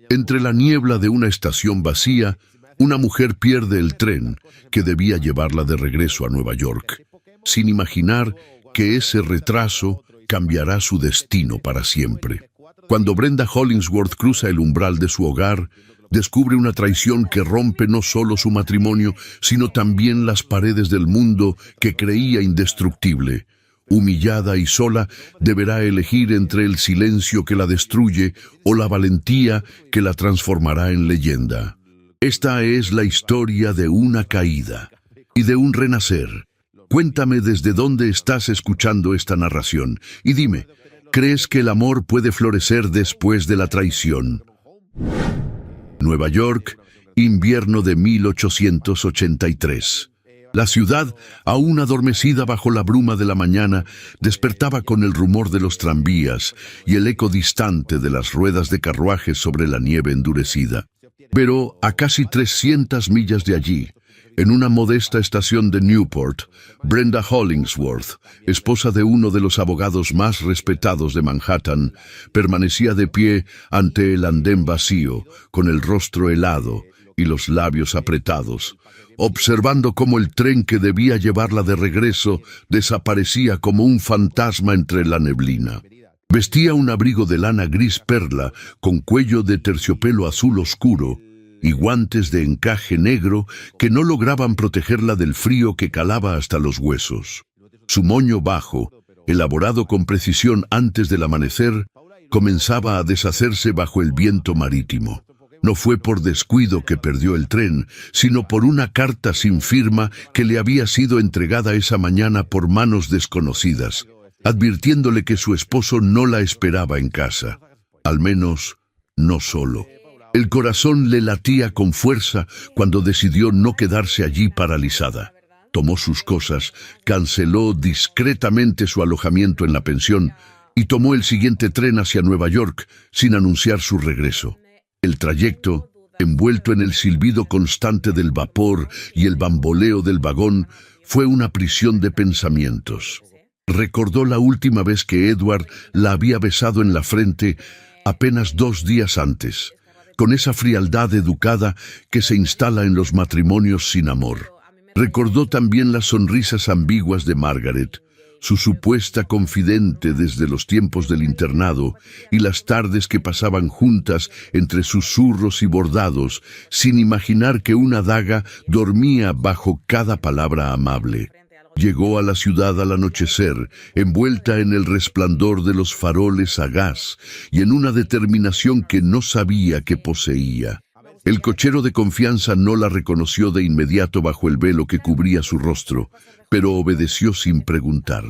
Entre la niebla de una estación vacía, una mujer pierde el tren que debía llevarla de regreso a Nueva York, sin imaginar que ese retraso cambiará su destino para siempre. Cuando Brenda Hollingsworth cruza el umbral de su hogar, descubre una traición que rompe no solo su matrimonio, sino también las paredes del mundo que creía indestructible. Humillada y sola, deberá elegir entre el silencio que la destruye o la valentía que la transformará en leyenda. Esta es la historia de una caída y de un renacer. Cuéntame desde dónde estás escuchando esta narración y dime, ¿crees que el amor puede florecer después de la traición? Nueva York, invierno de 1883. La ciudad, aún adormecida bajo la bruma de la mañana, despertaba con el rumor de los tranvías y el eco distante de las ruedas de carruajes sobre la nieve endurecida. Pero a casi 300 millas de allí, en una modesta estación de Newport, Brenda Hollingsworth, esposa de uno de los abogados más respetados de Manhattan, permanecía de pie ante el andén vacío, con el rostro helado y los labios apretados, observando cómo el tren que debía llevarla de regreso desaparecía como un fantasma entre la neblina. Vestía un abrigo de lana gris perla con cuello de terciopelo azul oscuro y guantes de encaje negro que no lograban protegerla del frío que calaba hasta los huesos. Su moño bajo, elaborado con precisión antes del amanecer, comenzaba a deshacerse bajo el viento marítimo. No fue por descuido que perdió el tren, sino por una carta sin firma que le había sido entregada esa mañana por manos desconocidas, advirtiéndole que su esposo no la esperaba en casa, al menos no solo. El corazón le latía con fuerza cuando decidió no quedarse allí paralizada. Tomó sus cosas, canceló discretamente su alojamiento en la pensión y tomó el siguiente tren hacia Nueva York sin anunciar su regreso. El trayecto, envuelto en el silbido constante del vapor y el bamboleo del vagón, fue una prisión de pensamientos. Recordó la última vez que Edward la había besado en la frente apenas 2 días antes, con esa frialdad educada que se instala en los matrimonios sin amor. Recordó también las sonrisas ambiguas de Margaret, su supuesta confidente desde los tiempos del internado, y las tardes que pasaban juntas entre susurros y bordados, sin imaginar que una daga dormía bajo cada palabra amable. Llegó a la ciudad al anochecer, envuelta en el resplandor de los faroles a gas y en una determinación que no sabía que poseía. El cochero de confianza no la reconoció de inmediato bajo el velo que cubría su rostro, pero obedeció sin preguntar.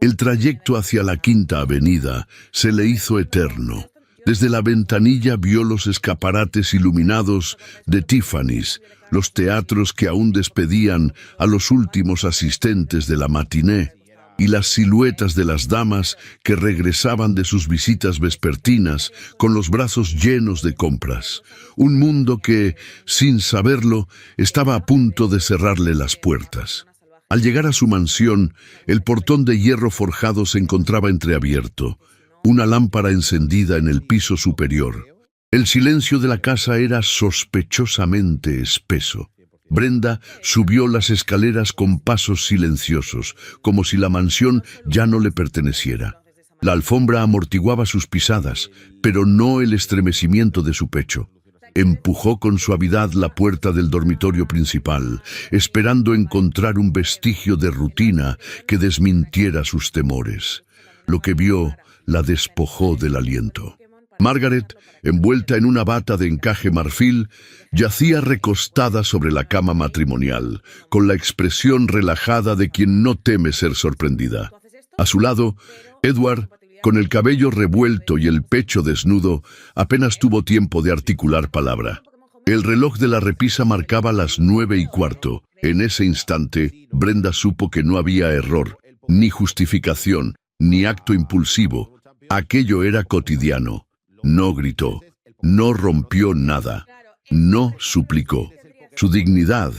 El trayecto hacia la Quinta Avenida se le hizo eterno. Desde la ventanilla vio los escaparates iluminados de Tiffany's, los teatros que aún despedían a los últimos asistentes de la matiné, y las siluetas de las damas que regresaban de sus visitas vespertinas con los brazos llenos de compras. Un mundo que, sin saberlo, estaba a punto de cerrarle las puertas. Al llegar a su mansión, el portón de hierro forjado se encontraba entreabierto, una lámpara encendida en el piso superior. El silencio de la casa era sospechosamente espeso. Brenda subió las escaleras con pasos silenciosos, como si la mansión ya no le perteneciera. La alfombra amortiguaba sus pisadas, pero no el estremecimiento de su pecho. Empujó con suavidad la puerta del dormitorio principal, esperando encontrar un vestigio de rutina que desmintiera sus temores. Lo que vio la despojó del aliento. Margaret, envuelta en una bata de encaje marfil, yacía recostada sobre la cama matrimonial, con la expresión relajada de quien no teme ser sorprendida. A su lado, Edward, con el cabello revuelto y el pecho desnudo, apenas tuvo tiempo de articular palabra. El reloj de la repisa marcaba las 9:15. En ese instante, Brenda supo que no había error, ni justificación, ni acto impulsivo. Aquello era cotidiano. No gritó, no rompió nada, no suplicó. Su dignidad,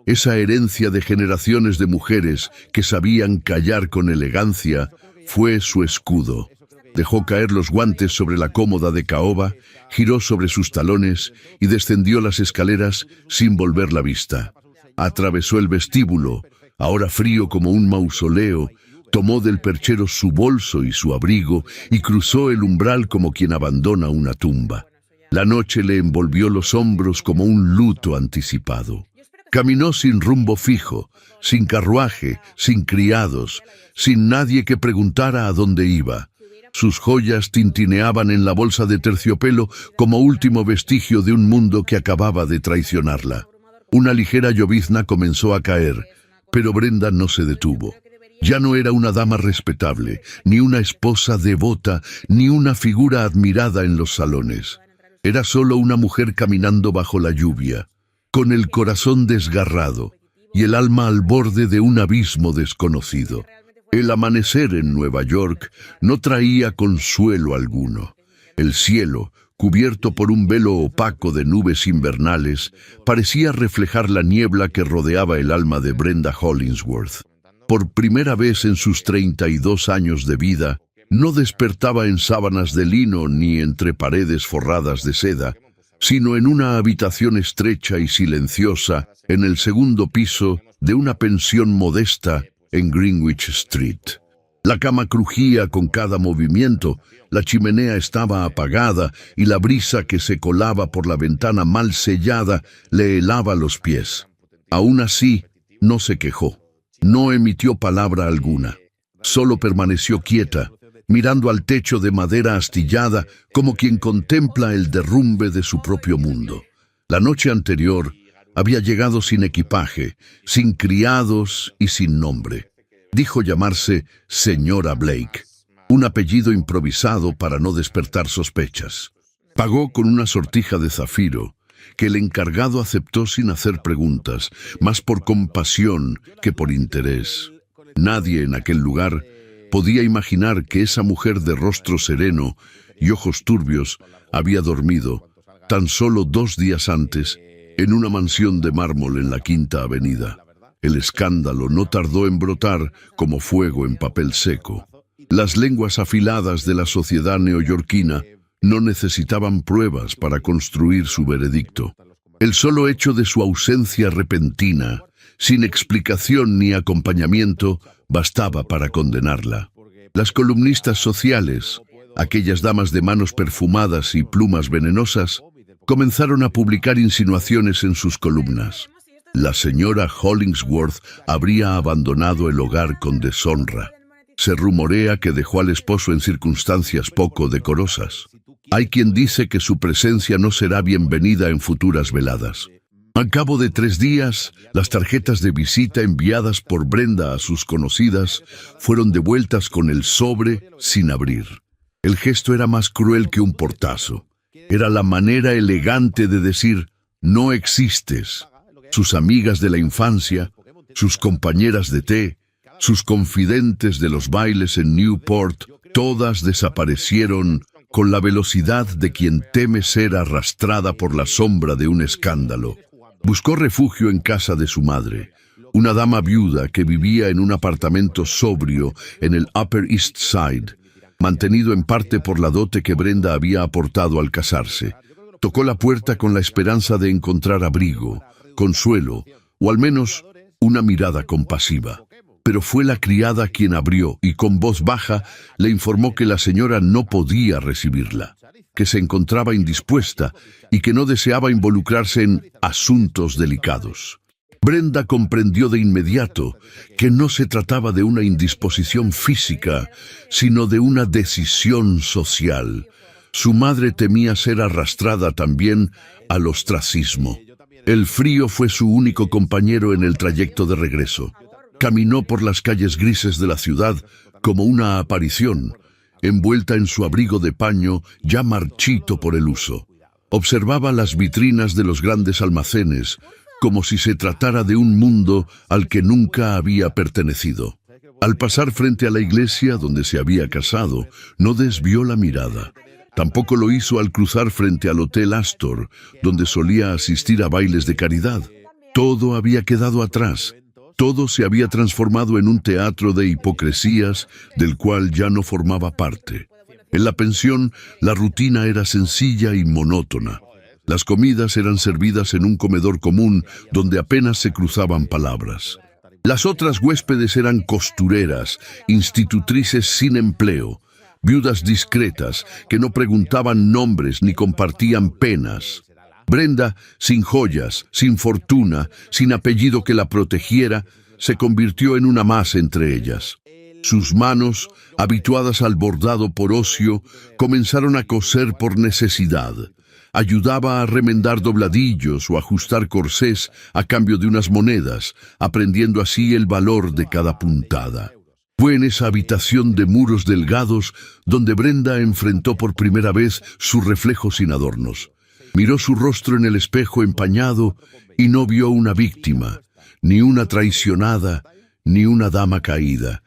esa herencia de generaciones de mujeres que sabían callar con elegancia, fue su escudo. Dejó caer los guantes sobre la cómoda de caoba, giró sobre sus talones y descendió las escaleras sin volver la vista. Atravesó el vestíbulo, ahora frío como un mausoleo, tomó del perchero su bolso y su abrigo y cruzó el umbral como quien abandona una tumba. La noche le envolvió los hombros como un luto anticipado. Caminó sin rumbo fijo, sin carruaje, sin criados, sin nadie que preguntara a dónde iba. Sus joyas tintineaban en la bolsa de terciopelo como último vestigio de un mundo que acababa de traicionarla. Una ligera llovizna comenzó a caer, pero Brenda no se detuvo. Ya no era una dama respetable, ni una esposa devota, ni una figura admirada en los salones. Era solo una mujer caminando bajo la lluvia, con el corazón desgarrado y el alma al borde de un abismo desconocido. El amanecer en Nueva York no traía consuelo alguno. El cielo, cubierto por un velo opaco de nubes invernales, parecía reflejar la niebla que rodeaba el alma de Brenda Hollingsworth. Por primera vez en sus 32 años de vida, no despertaba en sábanas de lino ni entre paredes forradas de seda, sino en una habitación estrecha y silenciosa en el segundo piso de una pensión modesta en Greenwich Street. La cama crujía con cada movimiento, la chimenea estaba apagada y la brisa que se colaba por la ventana mal sellada le helaba los pies. Aún así, no se quejó, no emitió palabra alguna, solo permaneció quieta, mirando al techo de madera astillada como quien contempla el derrumbe de su propio mundo. La noche anterior había llegado sin equipaje, sin criados y sin nombre. Dijo llamarse Señora Blake, un apellido improvisado para no despertar sospechas. Pagó con una sortija de zafiro, que el encargado aceptó sin hacer preguntas, más por compasión que por interés. Nadie en aquel lugar podía imaginar que esa mujer de rostro sereno y ojos turbios había dormido, tan solo 2 días antes, en una mansión de mármol en la Quinta Avenida. El escándalo no tardó en brotar como fuego en papel seco. Las lenguas afiladas de la sociedad neoyorquina no necesitaban pruebas para construir su veredicto. El solo hecho de su ausencia repentina, sin explicación ni acompañamiento, bastaba para condenarla. Las columnistas sociales, aquellas damas de manos perfumadas y plumas venenosas, comenzaron a publicar insinuaciones en sus columnas. La señora Hollingsworth habría abandonado el hogar con deshonra. Se rumorea que dejó al esposo en circunstancias poco decorosas. Hay quien dice que su presencia no será bienvenida en futuras veladas. Al cabo de 3 días, las tarjetas de visita enviadas por Brenda a sus conocidas fueron devueltas con el sobre sin abrir. El gesto era más cruel que un portazo. Era la manera elegante de decir, no existes. Sus amigas de la infancia, sus compañeras de té, sus confidentes de los bailes en Newport, todas desaparecieron con la velocidad de quien teme ser arrastrada por la sombra de un escándalo. Buscó refugio en casa de su madre, una dama viuda que vivía en un apartamento sobrio en el Upper East Side, mantenido en parte por la dote que Brenda había aportado al casarse. Tocó la puerta con la esperanza de encontrar abrigo, consuelo, o al menos una mirada compasiva. Pero fue la criada quien abrió y con voz baja le informó que la señora no podía recibirla, que se encontraba indispuesta y que no deseaba involucrarse en asuntos delicados. Brenda comprendió de inmediato que no se trataba de una indisposición física, sino de una decisión social. Su madre temía ser arrastrada también al ostracismo. El frío fue su único compañero en el trayecto de regreso. Caminó por las calles grises de la ciudad como una aparición, envuelta en su abrigo de paño ya marchito por el uso. Observaba las vitrinas de los grandes almacenes, como si se tratara de un mundo al que nunca había pertenecido. Al pasar frente a la iglesia donde se había casado, no desvió la mirada. Tampoco lo hizo al cruzar frente al Hotel Astor, donde solía asistir a bailes de caridad. Todo había quedado atrás. Todo se había transformado en un teatro de hipocresías del cual ya no formaba parte. En la pensión, la rutina era sencilla y monótona. Las comidas eran servidas en un comedor común donde apenas se cruzaban palabras. Las otras huéspedes eran costureras, institutrices sin empleo, viudas discretas que no preguntaban nombres ni compartían penas. Brenda, sin joyas, sin fortuna, sin apellido que la protegiera, se convirtió en una más entre ellas. Sus manos, habituadas al bordado por ocio, comenzaron a coser por necesidad. Ayudaba a remendar dobladillos o ajustar corsés a cambio de unas monedas, aprendiendo así el valor de cada puntada. Fue en esa habitación de muros delgados donde Brenda enfrentó por primera vez su reflejo sin adornos. Miró su rostro en el espejo empañado y no vio una víctima, ni una traicionada, ni una dama caída.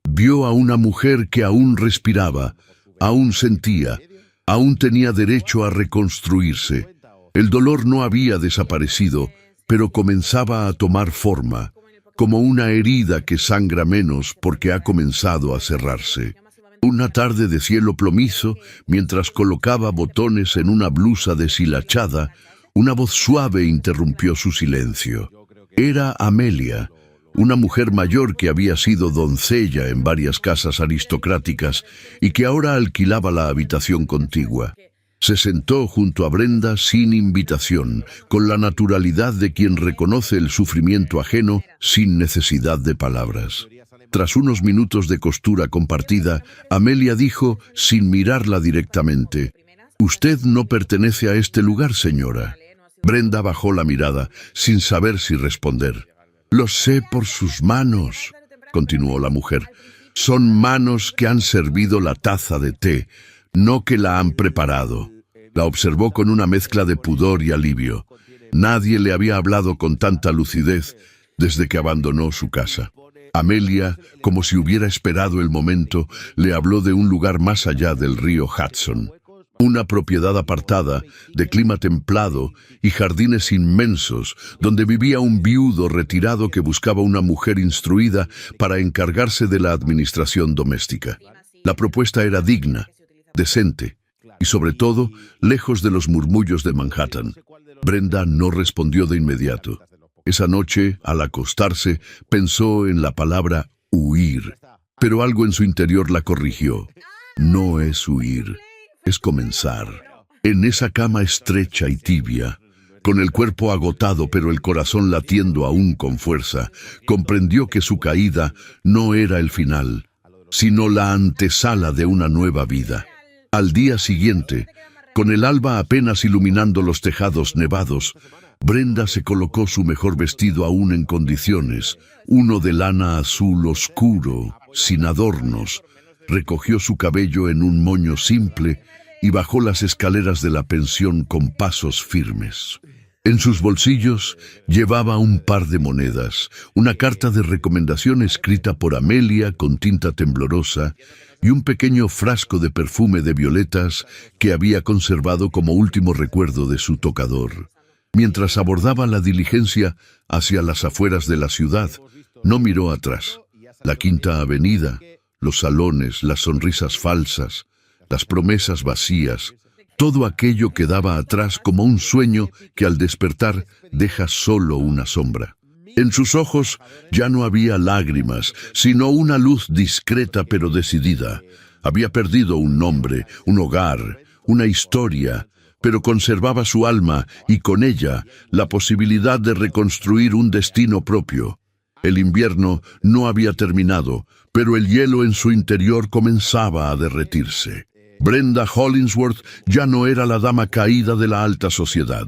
Vio a una mujer que aún respiraba, aún sentía, aún tenía derecho a reconstruirse. El dolor no había desaparecido, pero comenzaba a tomar forma, como una herida que sangra menos porque ha comenzado a cerrarse. Una tarde de cielo plomizo, mientras colocaba botones en una blusa deshilachada, una voz suave interrumpió su silencio. Era Amelia, una mujer mayor que había sido doncella en varias casas aristocráticas y que ahora alquilaba la habitación contigua. Se sentó junto a Brenda sin invitación, con la naturalidad de quien reconoce el sufrimiento ajeno sin necesidad de palabras. Tras unos minutos de costura compartida, Amelia dijo, sin mirarla directamente, «Usted no pertenece a este lugar, señora». Brenda bajó la mirada, sin saber si responder. «Lo sé por sus manos», continuó la mujer. «Son manos que han servido la taza de té, no que la han preparado». La observó con una mezcla de pudor y alivio. Nadie le había hablado con tanta lucidez desde que abandonó su casa. Amelia, como si hubiera esperado el momento, le habló de un lugar más allá del río Hudson. Una propiedad apartada, de clima templado y jardines inmensos, donde vivía un viudo retirado que buscaba una mujer instruida para encargarse de la administración doméstica. La propuesta era digna, decente y, sobre todo, lejos de los murmullos de Manhattan. Brenda no respondió de inmediato. Esa noche, al acostarse, pensó en la palabra huir, pero algo en su interior la corrigió. No es huir, es comenzar. En esa cama estrecha y tibia, con el cuerpo agotado pero el corazón latiendo aún con fuerza, comprendió que su caída no era el final, sino la antesala de una nueva vida. Al día siguiente, con el alba apenas iluminando los tejados nevados, Brenda se colocó su mejor vestido aún en condiciones, uno de lana azul oscuro, sin adornos, recogió su cabello en un moño simple y bajó las escaleras de la pensión con pasos firmes. En sus bolsillos llevaba un par de monedas, una carta de recomendación escrita por Amelia con tinta temblorosa y un pequeño frasco de perfume de violetas que había conservado como último recuerdo de su tocador. Mientras abordaba la diligencia hacia las afueras de la ciudad, no miró atrás. La Quinta Avenida, los salones, las sonrisas falsas, las promesas vacías, todo aquello quedaba atrás como un sueño que al despertar deja solo una sombra. En sus ojos ya no había lágrimas, sino una luz discreta pero decidida. Había perdido un nombre, un hogar, una historia, pero conservaba su alma y con ella la posibilidad de reconstruir un destino propio. El invierno no había terminado, pero el hielo en su interior comenzaba a derretirse. Brenda Hollingsworth ya no era la dama caída de la alta sociedad.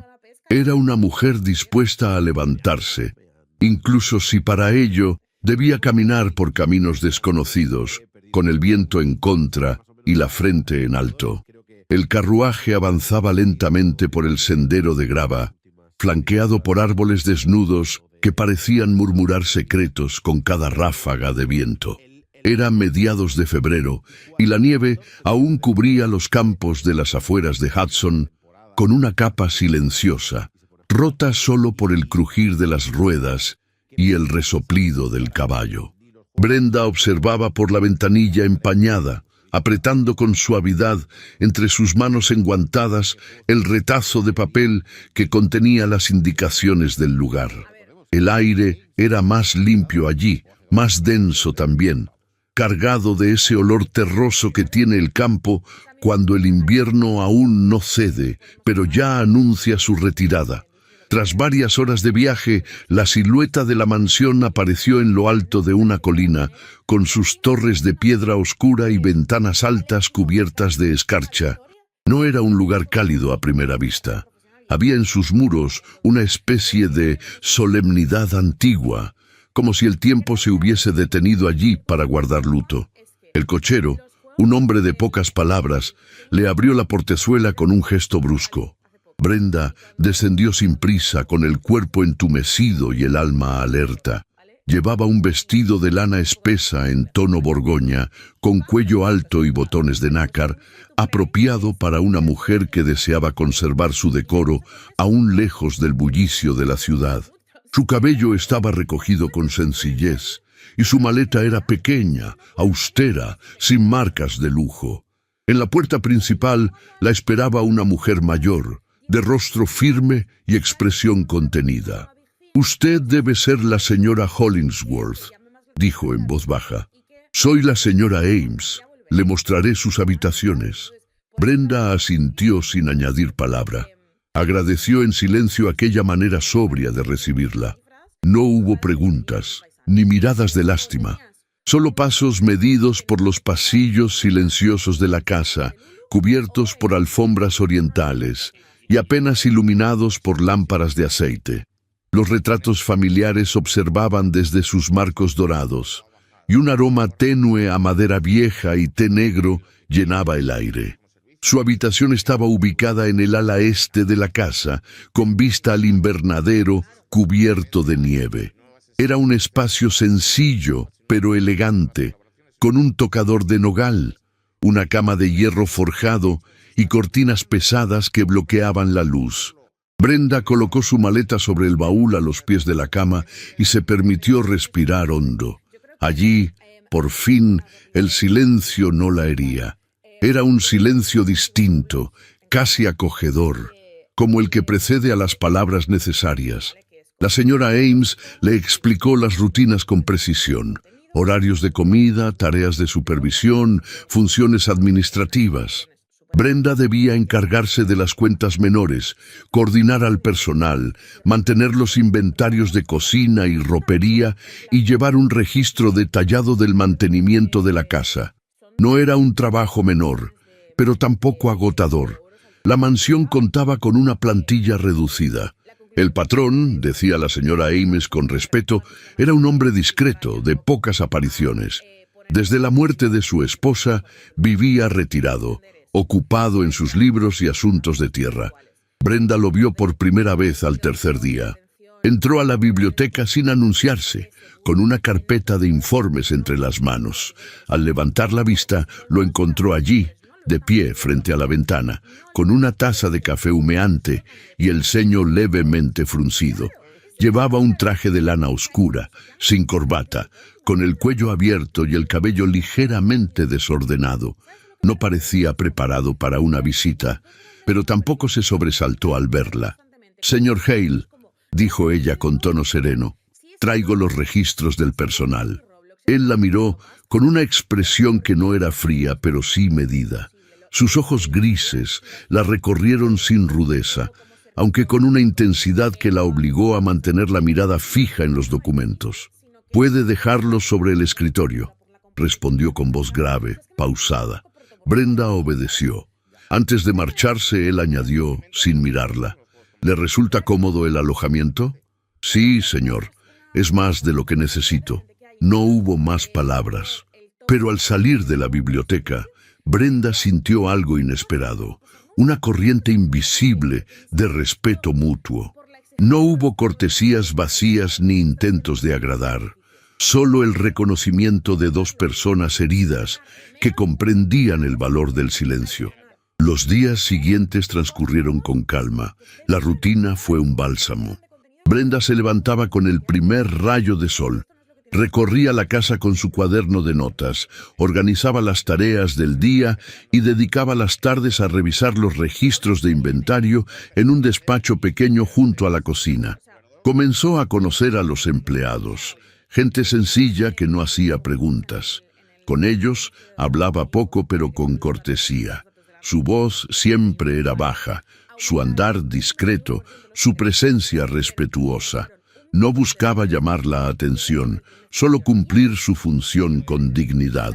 Era una mujer dispuesta a levantarse, incluso si para ello debía caminar por caminos desconocidos, con el viento en contra y la frente en alto. El carruaje avanzaba lentamente por el sendero de grava, flanqueado por árboles desnudos que parecían murmurar secretos con cada ráfaga de viento. Era mediados de febrero y la nieve aún cubría los campos de las afueras de Hudson con una capa silenciosa, rota solo por el crujir de las ruedas y el resoplido del caballo. Brenda observaba por la ventanilla empañada, apretando con suavidad entre sus manos enguantadas el retazo de papel que contenía las indicaciones del lugar. El aire era más limpio allí, más denso también, cargado de ese olor terroso que tiene el campo cuando el invierno aún no cede, pero ya anuncia su retirada. Tras varias horas de viaje, la silueta de la mansión apareció en lo alto de una colina, con sus torres de piedra oscura y ventanas altas cubiertas de escarcha. No era un lugar cálido a primera vista. Había en sus muros una especie de solemnidad antigua, como si el tiempo se hubiese detenido allí para guardar luto. El cochero, un hombre de pocas palabras, le abrió la portezuela con un gesto brusco. Brenda descendió sin prisa, con el cuerpo entumecido y el alma alerta. Llevaba un vestido de lana espesa en tono borgoña, con cuello alto y botones de nácar, apropiado para una mujer que deseaba conservar su decoro aún lejos del bullicio de la ciudad. Su cabello estaba recogido con sencillez, y su maleta era pequeña, austera, sin marcas de lujo. En la puerta principal la esperaba una mujer mayor, de rostro firme y expresión contenida. «Usted debe ser la señora Hollingsworth», dijo en voz baja. «Soy la señora Ames. Le mostraré sus habitaciones». Brenda asintió sin añadir palabra. Agradeció en silencio aquella manera sobria de recibirla. No hubo preguntas, ni miradas de lástima. Solo pasos medidos por los pasillos silenciosos de la casa, cubiertos por alfombras orientales y apenas iluminados por lámparas de aceite. Los retratos familiares observaban desde sus marcos dorados, y un aroma tenue a madera vieja y té negro llenaba el aire. Su habitación estaba ubicada en el ala este de la casa, con vista al invernadero cubierto de nieve. Era un espacio sencillo, pero elegante, con un tocador de nogal, una cama de hierro forjado y cortinas pesadas que bloqueaban la luz. Brenda colocó su maleta sobre el baúl a los pies de la cama y se permitió respirar hondo. Allí, por fin, el silencio no la hería. Era un silencio distinto, casi acogedor, como el que precede a las palabras necesarias. La señora Ames le explicó las rutinas con precisión: horarios de comida, tareas de supervisión, funciones administrativas. Brenda debía encargarse de las cuentas menores, coordinar al personal, mantener los inventarios de cocina y ropería y llevar un registro detallado del mantenimiento de la casa. No era un trabajo menor, pero tampoco agotador. La mansión contaba con una plantilla reducida. El patrón, decía la señora Ames con respeto, era un hombre discreto, de pocas apariciones. Desde la muerte de su esposa, vivía retirado, ocupado en sus libros y asuntos de tierra. Brenda lo vio por primera vez al tercer día. Entró a la biblioteca sin anunciarse, con una carpeta de informes entre las manos. Al levantar la vista, lo encontró allí, de pie frente a la ventana, con una taza de café humeante y el ceño levemente fruncido. Llevaba un traje de lana oscura, sin corbata, con el cuello abierto y el cabello ligeramente desordenado. No parecía preparado para una visita, pero tampoco se sobresaltó al verla. «Señor Hale», dijo ella con tono sereno, «traigo los registros del personal». Él la miró con una expresión que no era fría, pero sí medida. Sus ojos grises la recorrieron sin rudeza, aunque con una intensidad que la obligó a mantener la mirada fija en los documentos. «Puede dejarlos sobre el escritorio», respondió con voz grave, pausada. Brenda obedeció. Antes de marcharse, él añadió, sin mirarla: «¿Le resulta cómodo el alojamiento?» «Sí, señor. Es más de lo que necesito». No hubo más palabras. Pero al salir de la biblioteca, Brenda sintió algo inesperado, una corriente invisible de respeto mutuo. No hubo cortesías vacías ni intentos de agradar. Solo el reconocimiento de dos personas heridas que comprendían el valor del silencio. Los días siguientes transcurrieron con calma. La rutina fue un bálsamo. Brenda se levantaba con el primer rayo de sol. Recorría la casa con su cuaderno de notas, organizaba las tareas del día y dedicaba las tardes a revisar los registros de inventario en un despacho pequeño junto a la cocina. Comenzó a conocer a los empleados, gente sencilla que no hacía preguntas. Con ellos hablaba poco pero con cortesía. Su voz siempre era baja, su andar discreto, su presencia respetuosa. No buscaba llamar la atención, solo cumplir su función con dignidad.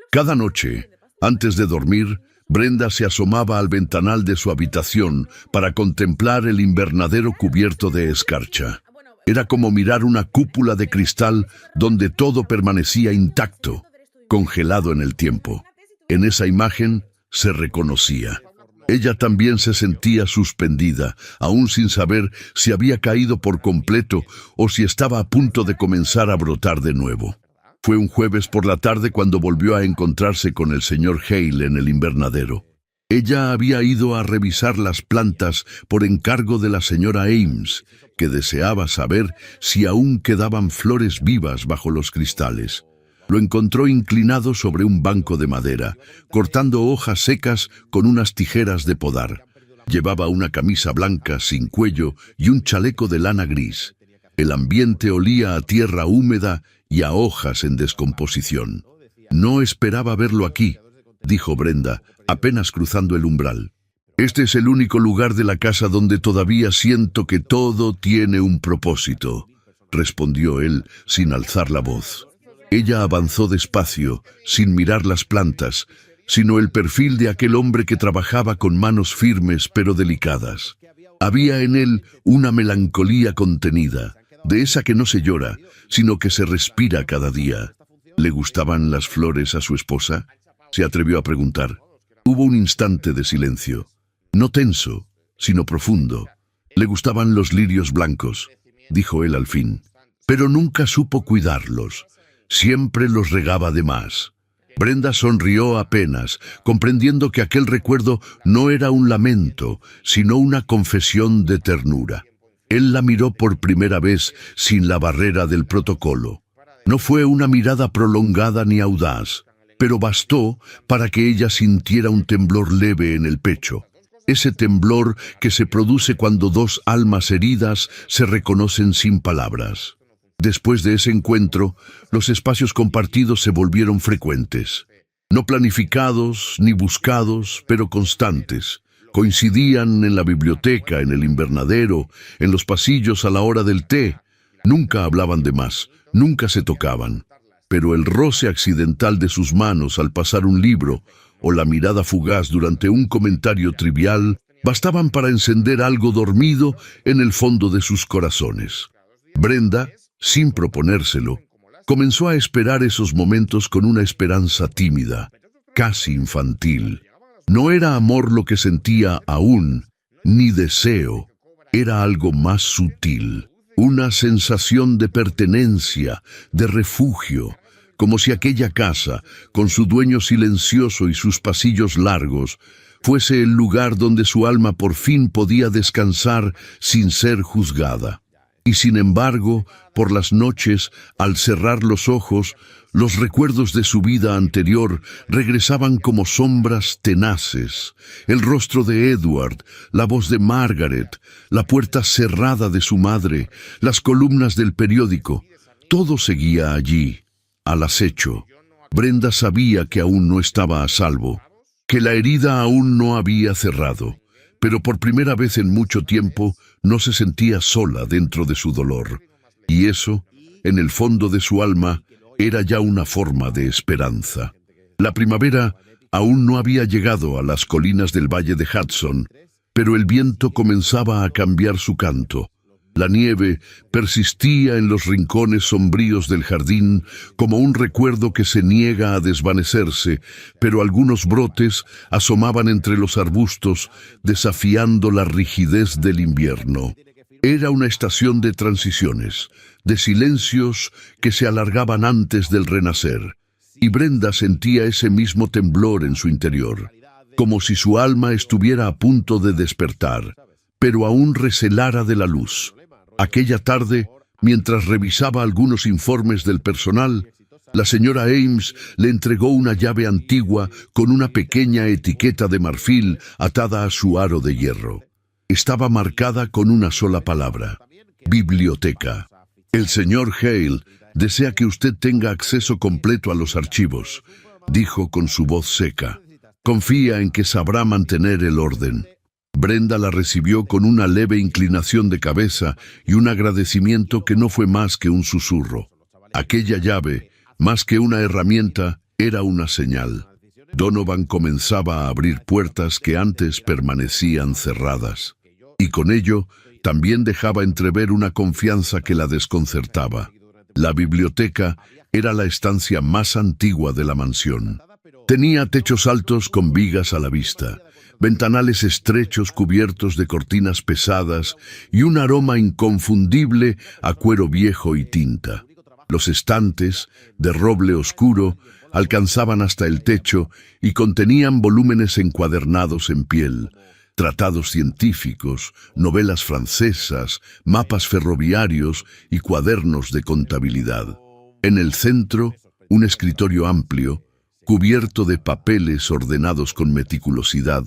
Cada noche, antes de dormir, Brenda se asomaba al ventanal de su habitación para contemplar el invernadero cubierto de escarcha. Era como mirar una cúpula de cristal donde todo permanecía intacto, congelado en el tiempo. En esa imagen se reconocía. Ella también se sentía suspendida, aún sin saber si había caído por completo o si estaba a punto de comenzar a brotar de nuevo. Fue un jueves por la tarde cuando volvió a encontrarse con el señor Hale en el invernadero. Ella había ido a revisar las plantas por encargo de la señora Ames, que deseaba saber si aún quedaban flores vivas bajo los cristales. Lo encontró inclinado sobre un banco de madera, cortando hojas secas con unas tijeras de podar. Llevaba una camisa blanca sin cuello y un chaleco de lana gris. El ambiente olía a tierra húmeda y a hojas en descomposición. «No esperaba verlo aquí», dijo Brenda, apenas cruzando el umbral. «Este es el único lugar de la casa donde todavía siento que todo tiene un propósito», respondió él sin alzar la voz. Ella avanzó despacio, sin mirar las plantas, sino el perfil de aquel hombre que trabajaba con manos firmes pero delicadas. Había en él una melancolía contenida, de esa que no se llora, sino que se respira cada día. ¿Le gustaban las flores a su esposa?, se atrevió a preguntar. Hubo un instante de silencio, no tenso, sino profundo. «Le gustaban los lirios blancos», dijo él al fin, «pero nunca supo cuidarlos. Siempre los regaba de más». Brenda sonrió apenas, comprendiendo que aquel recuerdo no era un lamento, sino una confesión de ternura. Él la miró por primera vez sin la barrera del protocolo. No fue una mirada prolongada ni audaz, pero bastó para que ella sintiera un temblor leve en el pecho. Ese temblor que se produce cuando dos almas heridas se reconocen sin palabras. Después de ese encuentro, los espacios compartidos se volvieron frecuentes. No planificados ni buscados, pero constantes. Coincidían en la biblioteca, en el invernadero, en los pasillos a la hora del té. Nunca hablaban de más, nunca se tocaban. Pero el roce accidental de sus manos al pasar un libro o la mirada fugaz durante un comentario trivial bastaban para encender algo dormido en el fondo de sus corazones. Brenda, sin proponérselo, comenzó a esperar esos momentos con una esperanza tímida, casi infantil. No era amor lo que sentía aún, ni deseo, era algo más sutil, una sensación de pertenencia, de refugio, como si aquella casa, con su dueño silencioso y sus pasillos largos, fuese el lugar donde su alma por fin podía descansar sin ser juzgada. Y sin embargo, por las noches, al cerrar los ojos, los recuerdos de su vida anterior regresaban como sombras tenaces. El rostro de Edward, la voz de Margaret, la puerta cerrada de su madre, las columnas del periódico, todo seguía allí, al acecho. Brenda sabía que aún no estaba a salvo, que la herida aún no había cerrado, pero por primera vez en mucho tiempo no se sentía sola dentro de su dolor. Y eso, en el fondo de su alma, era ya una forma de esperanza. La primavera aún no había llegado a las colinas del Valle de Hudson, pero el viento comenzaba a cambiar su canto. La nieve persistía en los rincones sombríos del jardín como un recuerdo que se niega a desvanecerse, pero algunos brotes asomaban entre los arbustos, desafiando la rigidez del invierno. Era una estación de transiciones, de silencios que se alargaban antes del renacer, y Brenda sentía ese mismo temblor en su interior, como si su alma estuviera a punto de despertar, pero aún recelara de la luz. Aquella tarde Mientras revisaba algunos informes del personal, la señora Ames le entregó una llave antigua con una pequeña etiqueta de marfil atada a su aro de hierro. Estaba marcada con una sola palabra: biblioteca. El señor Hale desea que usted tenga acceso completo a los archivos, dijo con su voz seca. Confía en que sabrá mantener el orden. Brenda la recibió con una leve inclinación de cabeza y un agradecimiento que no fue más que un susurro. Aquella llave, más que una herramienta, era una señal. Donovan comenzaba a abrir puertas que antes permanecían cerradas. Y con ello, también dejaba entrever una confianza que la desconcertaba. La biblioteca era la estancia más antigua de la mansión. Tenía techos altos con vigas a la vista, ventanales estrechos cubiertos de cortinas pesadas y un aroma inconfundible a cuero viejo y tinta. Los estantes, de roble oscuro, alcanzaban hasta el techo y contenían volúmenes encuadernados en piel, tratados científicos, novelas francesas, mapas ferroviarios y cuadernos de contabilidad. En el centro, un escritorio amplio, cubierto de papeles ordenados con meticulosidad,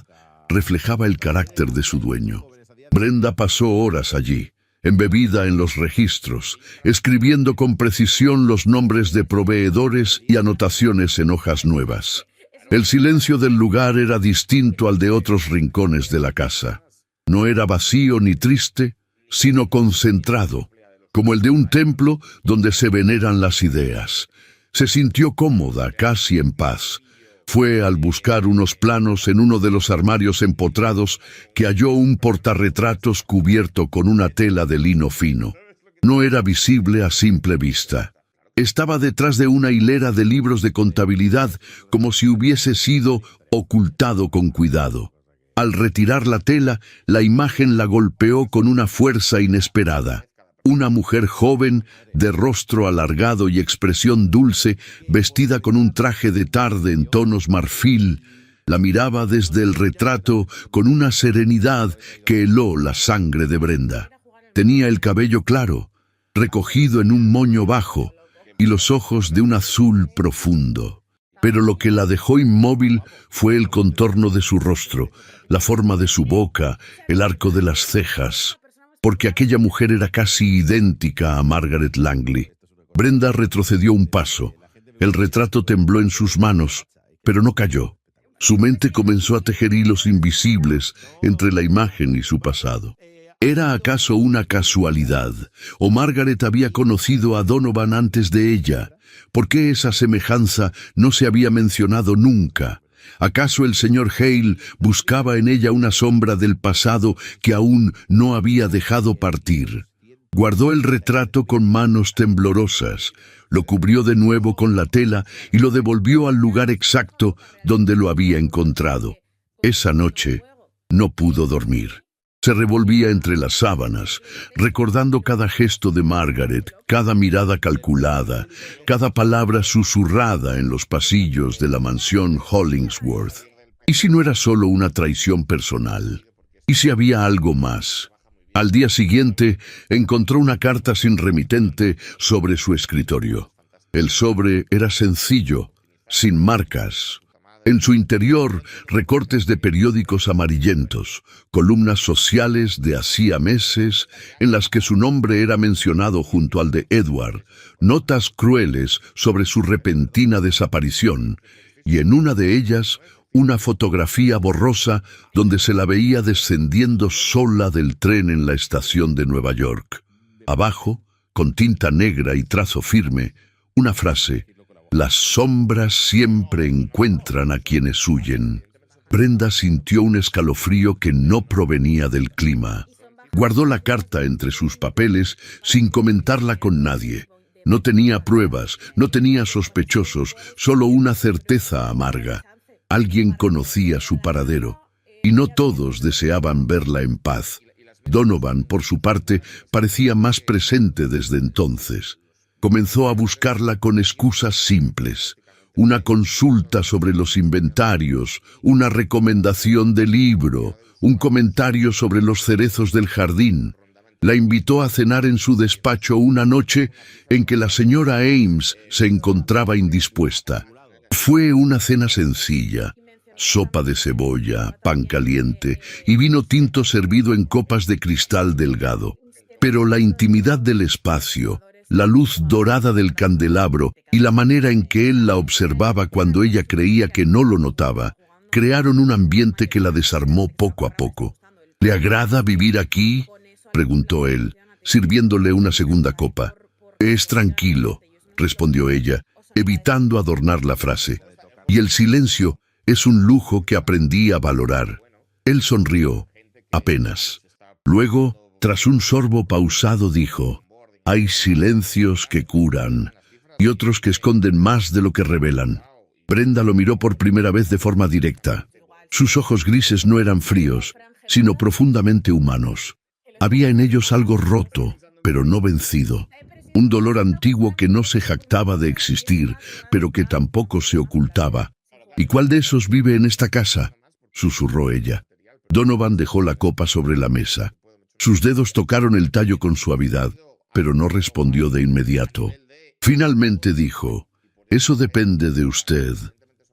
reflejaba el carácter de su dueño. Brenda pasó horas allí, embebida en los registros, escribiendo con precisión los nombres de proveedores y anotaciones en hojas nuevas. El silencio del lugar era distinto al de otros rincones de la casa. No era vacío ni triste, sino concentrado, como el de un templo donde se veneran las ideas. Se sintió cómoda, casi en paz. Fue al buscar unos planos en uno de los armarios empotrados que halló un portarretratos cubierto con una tela de lino fino. No era visible a simple vista. Estaba detrás de una hilera de libros de contabilidad, como si hubiese sido ocultado con cuidado. Al retirar la tela, la imagen la golpeó con una fuerza inesperada. Una mujer joven, de rostro alargado y expresión dulce, vestida con un traje de tarde en tonos marfil, la miraba desde el retrato con una serenidad que heló la sangre de Brenda. Tenía el cabello claro, recogido en un moño bajo, y los ojos de un azul profundo. Pero lo que la dejó inmóvil fue el contorno de su rostro, la forma de su boca, el arco de las cejas, porque aquella mujer era casi idéntica a Margaret Langley. Brenda retrocedió un paso. El retrato tembló en sus manos, pero no cayó. Su mente comenzó a tejer hilos invisibles entre la imagen y su pasado. ¿Era acaso una casualidad? ¿O Margaret había conocido a Donovan antes de ella? ¿Por qué esa semejanza no se había mencionado nunca? ¿Acaso el señor Hale buscaba en ella una sombra del pasado que aún no había dejado partir? Guardó el retrato con manos temblorosas, lo cubrió de nuevo con la tela y lo devolvió al lugar exacto donde lo había encontrado. Esa noche no pudo dormir. Se revolvía entre las sábanas, recordando cada gesto de Margaret, cada mirada calculada, cada palabra susurrada en los pasillos de la mansión Hollingsworth. ¿Y si no era solo una traición personal? ¿Y si había algo más? Al día siguiente, encontró una carta sin remitente sobre su escritorio. El sobre era sencillo, sin marcas. En su interior, recortes de periódicos amarillentos, columnas sociales de hacía meses en las que su nombre era mencionado junto al de Edward, notas crueles sobre su repentina desaparición, y en una de ellas, una fotografía borrosa donde se la veía descendiendo sola del tren en la estación de Nueva York. Abajo, con tinta negra y trazo firme, una frase: «Las sombras siempre encuentran a quienes huyen». Brenda sintió un escalofrío que no provenía del clima. Guardó la carta entre sus papeles sin comentarla con nadie. No tenía pruebas, no tenía sospechosos, solo una certeza amarga. Alguien conocía su paradero, y no todos deseaban verla en paz. Donovan, por su parte, parecía más presente desde entonces. Comenzó a buscarla con excusas simples. Una consulta sobre los inventarios, una recomendación de libro, un comentario sobre los cerezos del jardín. La invitó a cenar en su despacho una noche en que la señora Ames se encontraba indispuesta. Fue una cena sencilla: sopa de cebolla, pan caliente y vino tinto servido en copas de cristal delgado. Pero la intimidad del espacio, la luz dorada del candelabro y la manera en que él la observaba cuando ella creía que no lo notaba, crearon un ambiente que la desarmó poco a poco. «¿Le agrada vivir aquí?», preguntó él, sirviéndole una segunda copa. «Es tranquilo», respondió ella, evitando adornar la frase. «Y el silencio es un lujo que aprendí a valorar». Él sonrió, apenas. Luego, tras un sorbo pausado, dijo: «Hay silencios que curan y otros que esconden más de lo que revelan». Brenda lo miró por primera vez de forma directa. Sus ojos grises no eran fríos, sino profundamente humanos. Había en ellos algo roto, pero no vencido. Un dolor antiguo que no se jactaba de existir, pero que tampoco se ocultaba. «¿Y cuál de esos vive en esta casa?», susurró ella. Donovan dejó la copa sobre la mesa. Sus dedos tocaron el tallo con suavidad, pero no respondió de inmediato. Finalmente dijo: «Eso depende de usted».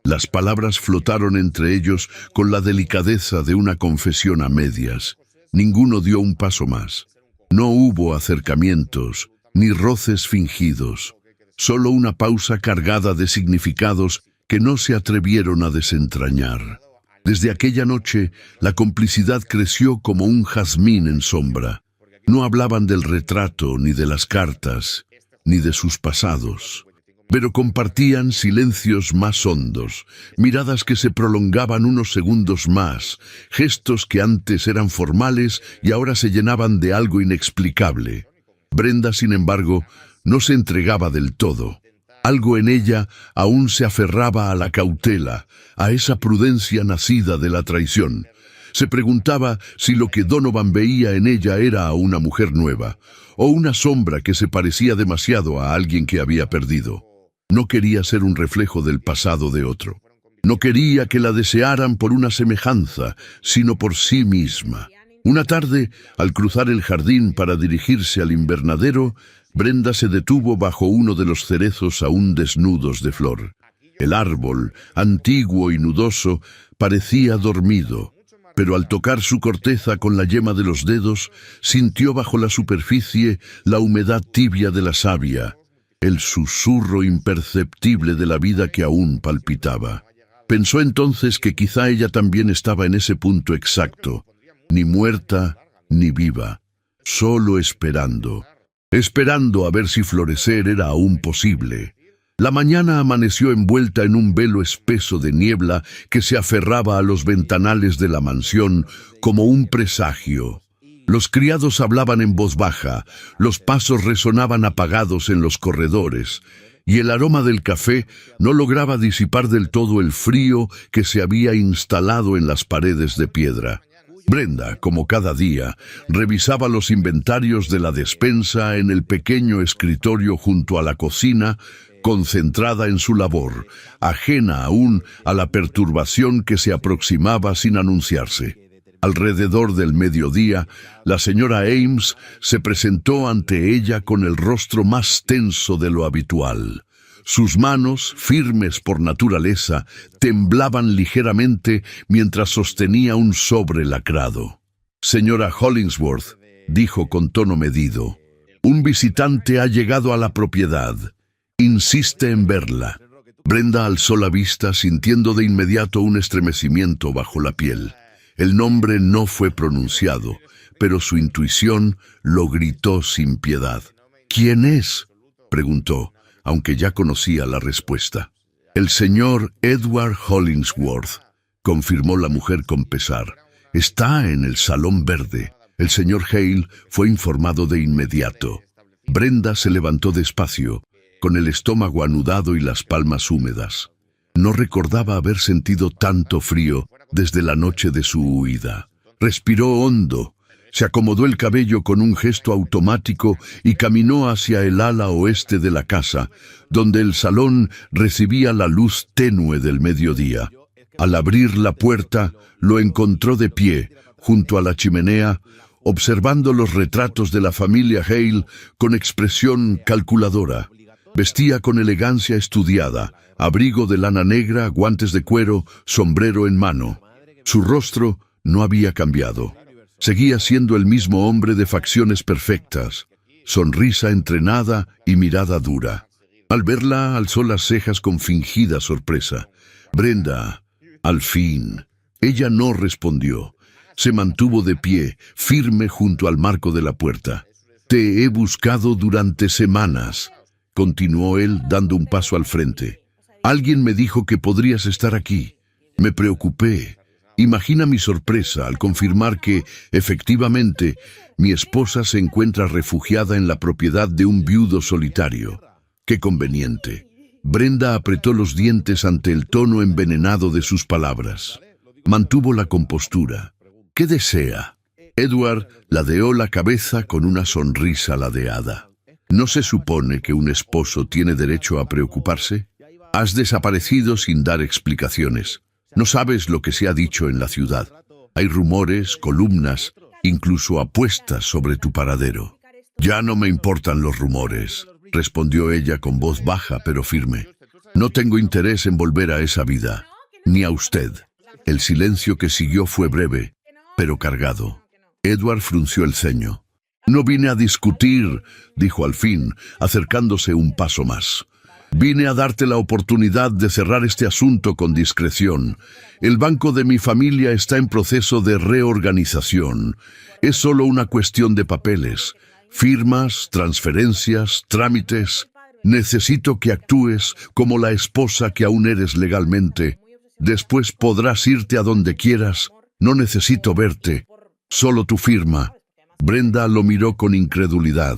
Las palabras flotaron entre ellos con la delicadeza de una confesión a medias. Ninguno dio un paso más. No hubo acercamientos, ni roces fingidos. Solo una pausa cargada de significados que no se atrevieron a desentrañar. Desde aquella noche, la complicidad creció como un jazmín en sombra. No hablaban del retrato, ni de las cartas, ni de sus pasados. Pero compartían silencios más hondos, miradas que se prolongaban unos segundos más, gestos que antes eran formales y ahora se llenaban de algo inexplicable. Brenda, sin embargo, no se entregaba del todo. Algo en ella aún se aferraba a la cautela, a esa prudencia nacida de la traición. Se preguntaba si lo que Donovan veía en ella era a una mujer nueva, o una sombra que se parecía demasiado a alguien que había perdido. No quería ser un reflejo del pasado de otro. No quería que la desearan por una semejanza, sino por sí misma. Una tarde, al cruzar el jardín para dirigirse al invernadero, Brenda se detuvo bajo uno de los cerezos aún desnudos de flor. El árbol, antiguo y nudoso, parecía dormido, pero al tocar su corteza con la yema de los dedos, sintió bajo la superficie la humedad tibia de la savia, el susurro imperceptible de la vida que aún palpitaba. Pensó entonces que quizá ella también estaba en ese punto exacto, ni muerta ni viva, solo esperando a ver si florecer era aún posible. La mañana amaneció envuelta en un velo espeso de niebla que se aferraba a los ventanales de la mansión como un presagio. Los criados hablaban en voz baja, los pasos resonaban apagados en los corredores, y el aroma del café no lograba disipar del todo el frío que se había instalado en las paredes de piedra. Brenda, como cada día, revisaba los inventarios de la despensa en el pequeño escritorio junto a la cocina, concentrada en su labor, ajena aún a la perturbación que se aproximaba sin anunciarse. Alrededor del mediodía, la señora Ames se presentó ante ella con el rostro más tenso de lo habitual. Sus manos, firmes por naturaleza, temblaban ligeramente mientras sostenía un sobre lacrado. «Señora Hollingsworth», dijo con tono medido, «un visitante ha llegado a la propiedad. Insiste en verla». Brenda alzó la vista, sintiendo de inmediato un estremecimiento bajo la piel. El nombre no fue pronunciado, pero su intuición lo gritó sin piedad. «¿Quién es?», preguntó, aunque ya conocía la respuesta. «El señor Edward Hollingsworth», confirmó la mujer con pesar. «Está en el salón verde». El señor Hale fue informado de inmediato. Brenda se levantó despacio, con el estómago anudado y las palmas húmedas. No recordaba haber sentido tanto frío desde la noche de su huida. Respiró hondo, se acomodó el cabello con un gesto automático y caminó hacia el ala oeste de la casa, donde el salón recibía la luz tenue del mediodía. Al abrir la puerta, lo encontró de pie, junto a la chimenea, observando los retratos de la familia Hale con expresión calculadora. Vestía con elegancia estudiada, abrigo de lana negra, guantes de cuero, sombrero en mano. Su rostro no había cambiado. Seguía siendo el mismo hombre de facciones perfectas, sonrisa entrenada y mirada dura. Al verla, alzó las cejas con fingida sorpresa. «Brenda, al fin». Ella no respondió. Se mantuvo de pie, firme junto al marco de la puerta. «Te he buscado durante semanas», continuó él dando un paso al frente. «Alguien me dijo que podrías estar aquí. Me preocupé. Imagina mi sorpresa al confirmar que, efectivamente, mi esposa se encuentra refugiada en la propiedad de un viudo solitario. ¡Qué conveniente!». Brenda apretó los dientes ante el tono envenenado de sus palabras. Mantuvo la compostura. «¿Qué desea?». Edward ladeó la cabeza con una sonrisa ladeada. «¿No se supone que un esposo tiene derecho a preocuparse? Has desaparecido sin dar explicaciones. No sabes lo que se ha dicho en la ciudad. Hay rumores, columnas, incluso apuestas sobre tu paradero». «Ya no me importan los rumores», respondió ella con voz baja pero firme. «No tengo interés en volver a esa vida, ni a usted». El silencio que siguió fue breve, pero cargado. Edward frunció el ceño. «No vine a discutir», dijo al fin, acercándose un paso más. «Vine a darte la oportunidad de cerrar este asunto con discreción. El banco de mi familia está en proceso de reorganización. Es solo una cuestión de papeles. Firmas, transferencias, trámites. Necesito que actúes como la esposa que aún eres legalmente. Después podrás irte a donde quieras. No necesito verte. Solo tu firma». Brenda lo miró con incredulidad.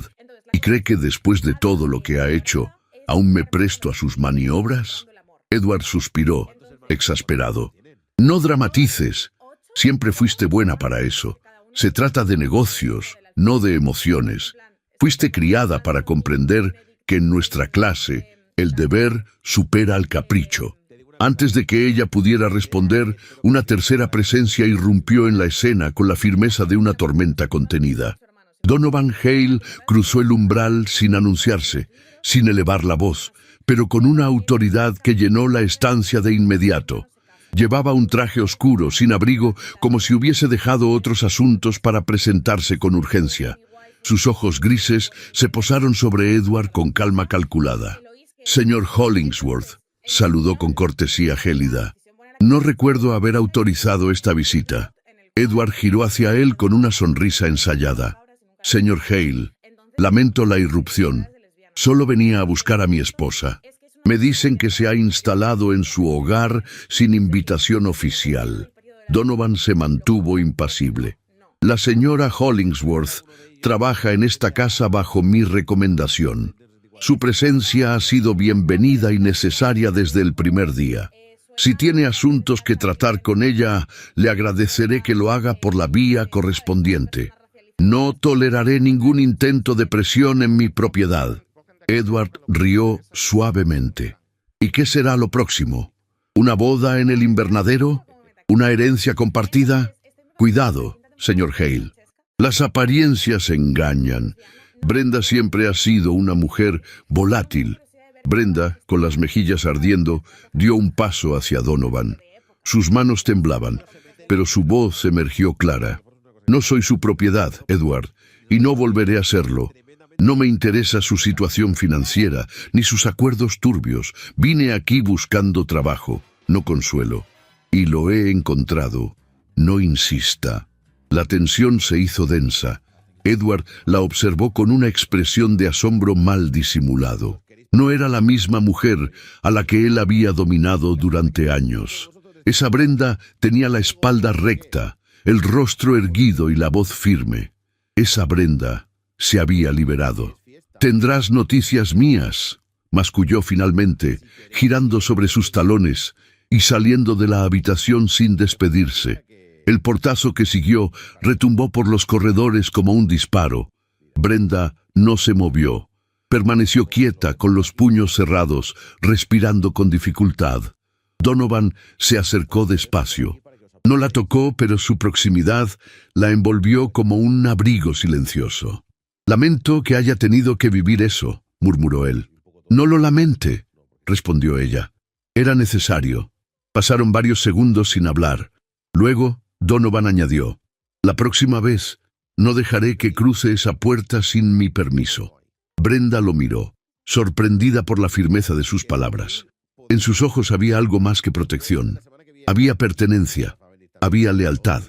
«¿Y cree que después de todo lo que ha hecho, aún me presto a sus maniobras?». Edward suspiró, exasperado. «No dramatices. Siempre fuiste buena para eso. Se trata de negocios, no de emociones. Fuiste criada para comprender que en nuestra clase el deber supera al capricho». Antes de que ella pudiera responder, una tercera presencia irrumpió en la escena con la firmeza de una tormenta contenida. Donovan Hale cruzó el umbral sin anunciarse, sin elevar la voz, pero con una autoridad que llenó la estancia de inmediato. Llevaba un traje oscuro, sin abrigo, como si hubiese dejado otros asuntos para presentarse con urgencia. Sus ojos grises se posaron sobre Edward con calma calculada. «Señor Hollingsworth», saludó con cortesía gélida. «No recuerdo haber autorizado esta visita». Edward giró hacia él con una sonrisa ensayada. «Señor Hale, lamento la irrupción. Solo venía a buscar a mi esposa. Me dicen que se ha instalado en su hogar sin invitación oficial». Donovan se mantuvo impasible. «La señora Hollingsworth trabaja en esta casa bajo mi recomendación. Su presencia ha sido bienvenida y necesaria desde el primer día. Si tiene asuntos que tratar con ella, le agradeceré que lo haga por la vía correspondiente. No toleraré ningún intento de presión en mi propiedad». Edward rió suavemente. «¿Y qué será lo próximo? ¿Una boda en el invernadero? ¿Una herencia compartida? Cuidado, señor Hale. Las apariencias engañan. Brenda siempre ha sido una mujer volátil». Brenda, con las mejillas ardiendo, dio un paso hacia Donovan. Sus manos temblaban, pero su voz emergió clara. «No soy su propiedad, Edward, y no volveré a serlo. No me interesa su situación financiera, ni sus acuerdos turbios. Vine aquí buscando trabajo, no consuelo. Y lo he encontrado. No insista». La tensión se hizo densa. Edward la observó con una expresión de asombro mal disimulado. No era la misma mujer a la que él había dominado durante años. Esa Brenda tenía la espalda recta, el rostro erguido y la voz firme. Esa Brenda se había liberado. «Tendrás noticias mías», masculló finalmente, girando sobre sus talones y saliendo de la habitación sin despedirse. El portazo que siguió retumbó por los corredores como un disparo. Brenda no se movió. Permaneció quieta con los puños cerrados, respirando con dificultad. Donovan se acercó despacio. No la tocó, pero su proximidad la envolvió como un abrigo silencioso. «Lamento que haya tenido que vivir eso», murmuró él. «No lo lamente», respondió ella. «Era necesario». Pasaron varios segundos sin hablar. Luego, Donovan añadió: «La próxima vez, no dejaré que cruce esa puerta sin mi permiso». Brenda lo miró, sorprendida por la firmeza de sus palabras. En sus ojos había algo más que protección. Había pertenencia, había lealtad.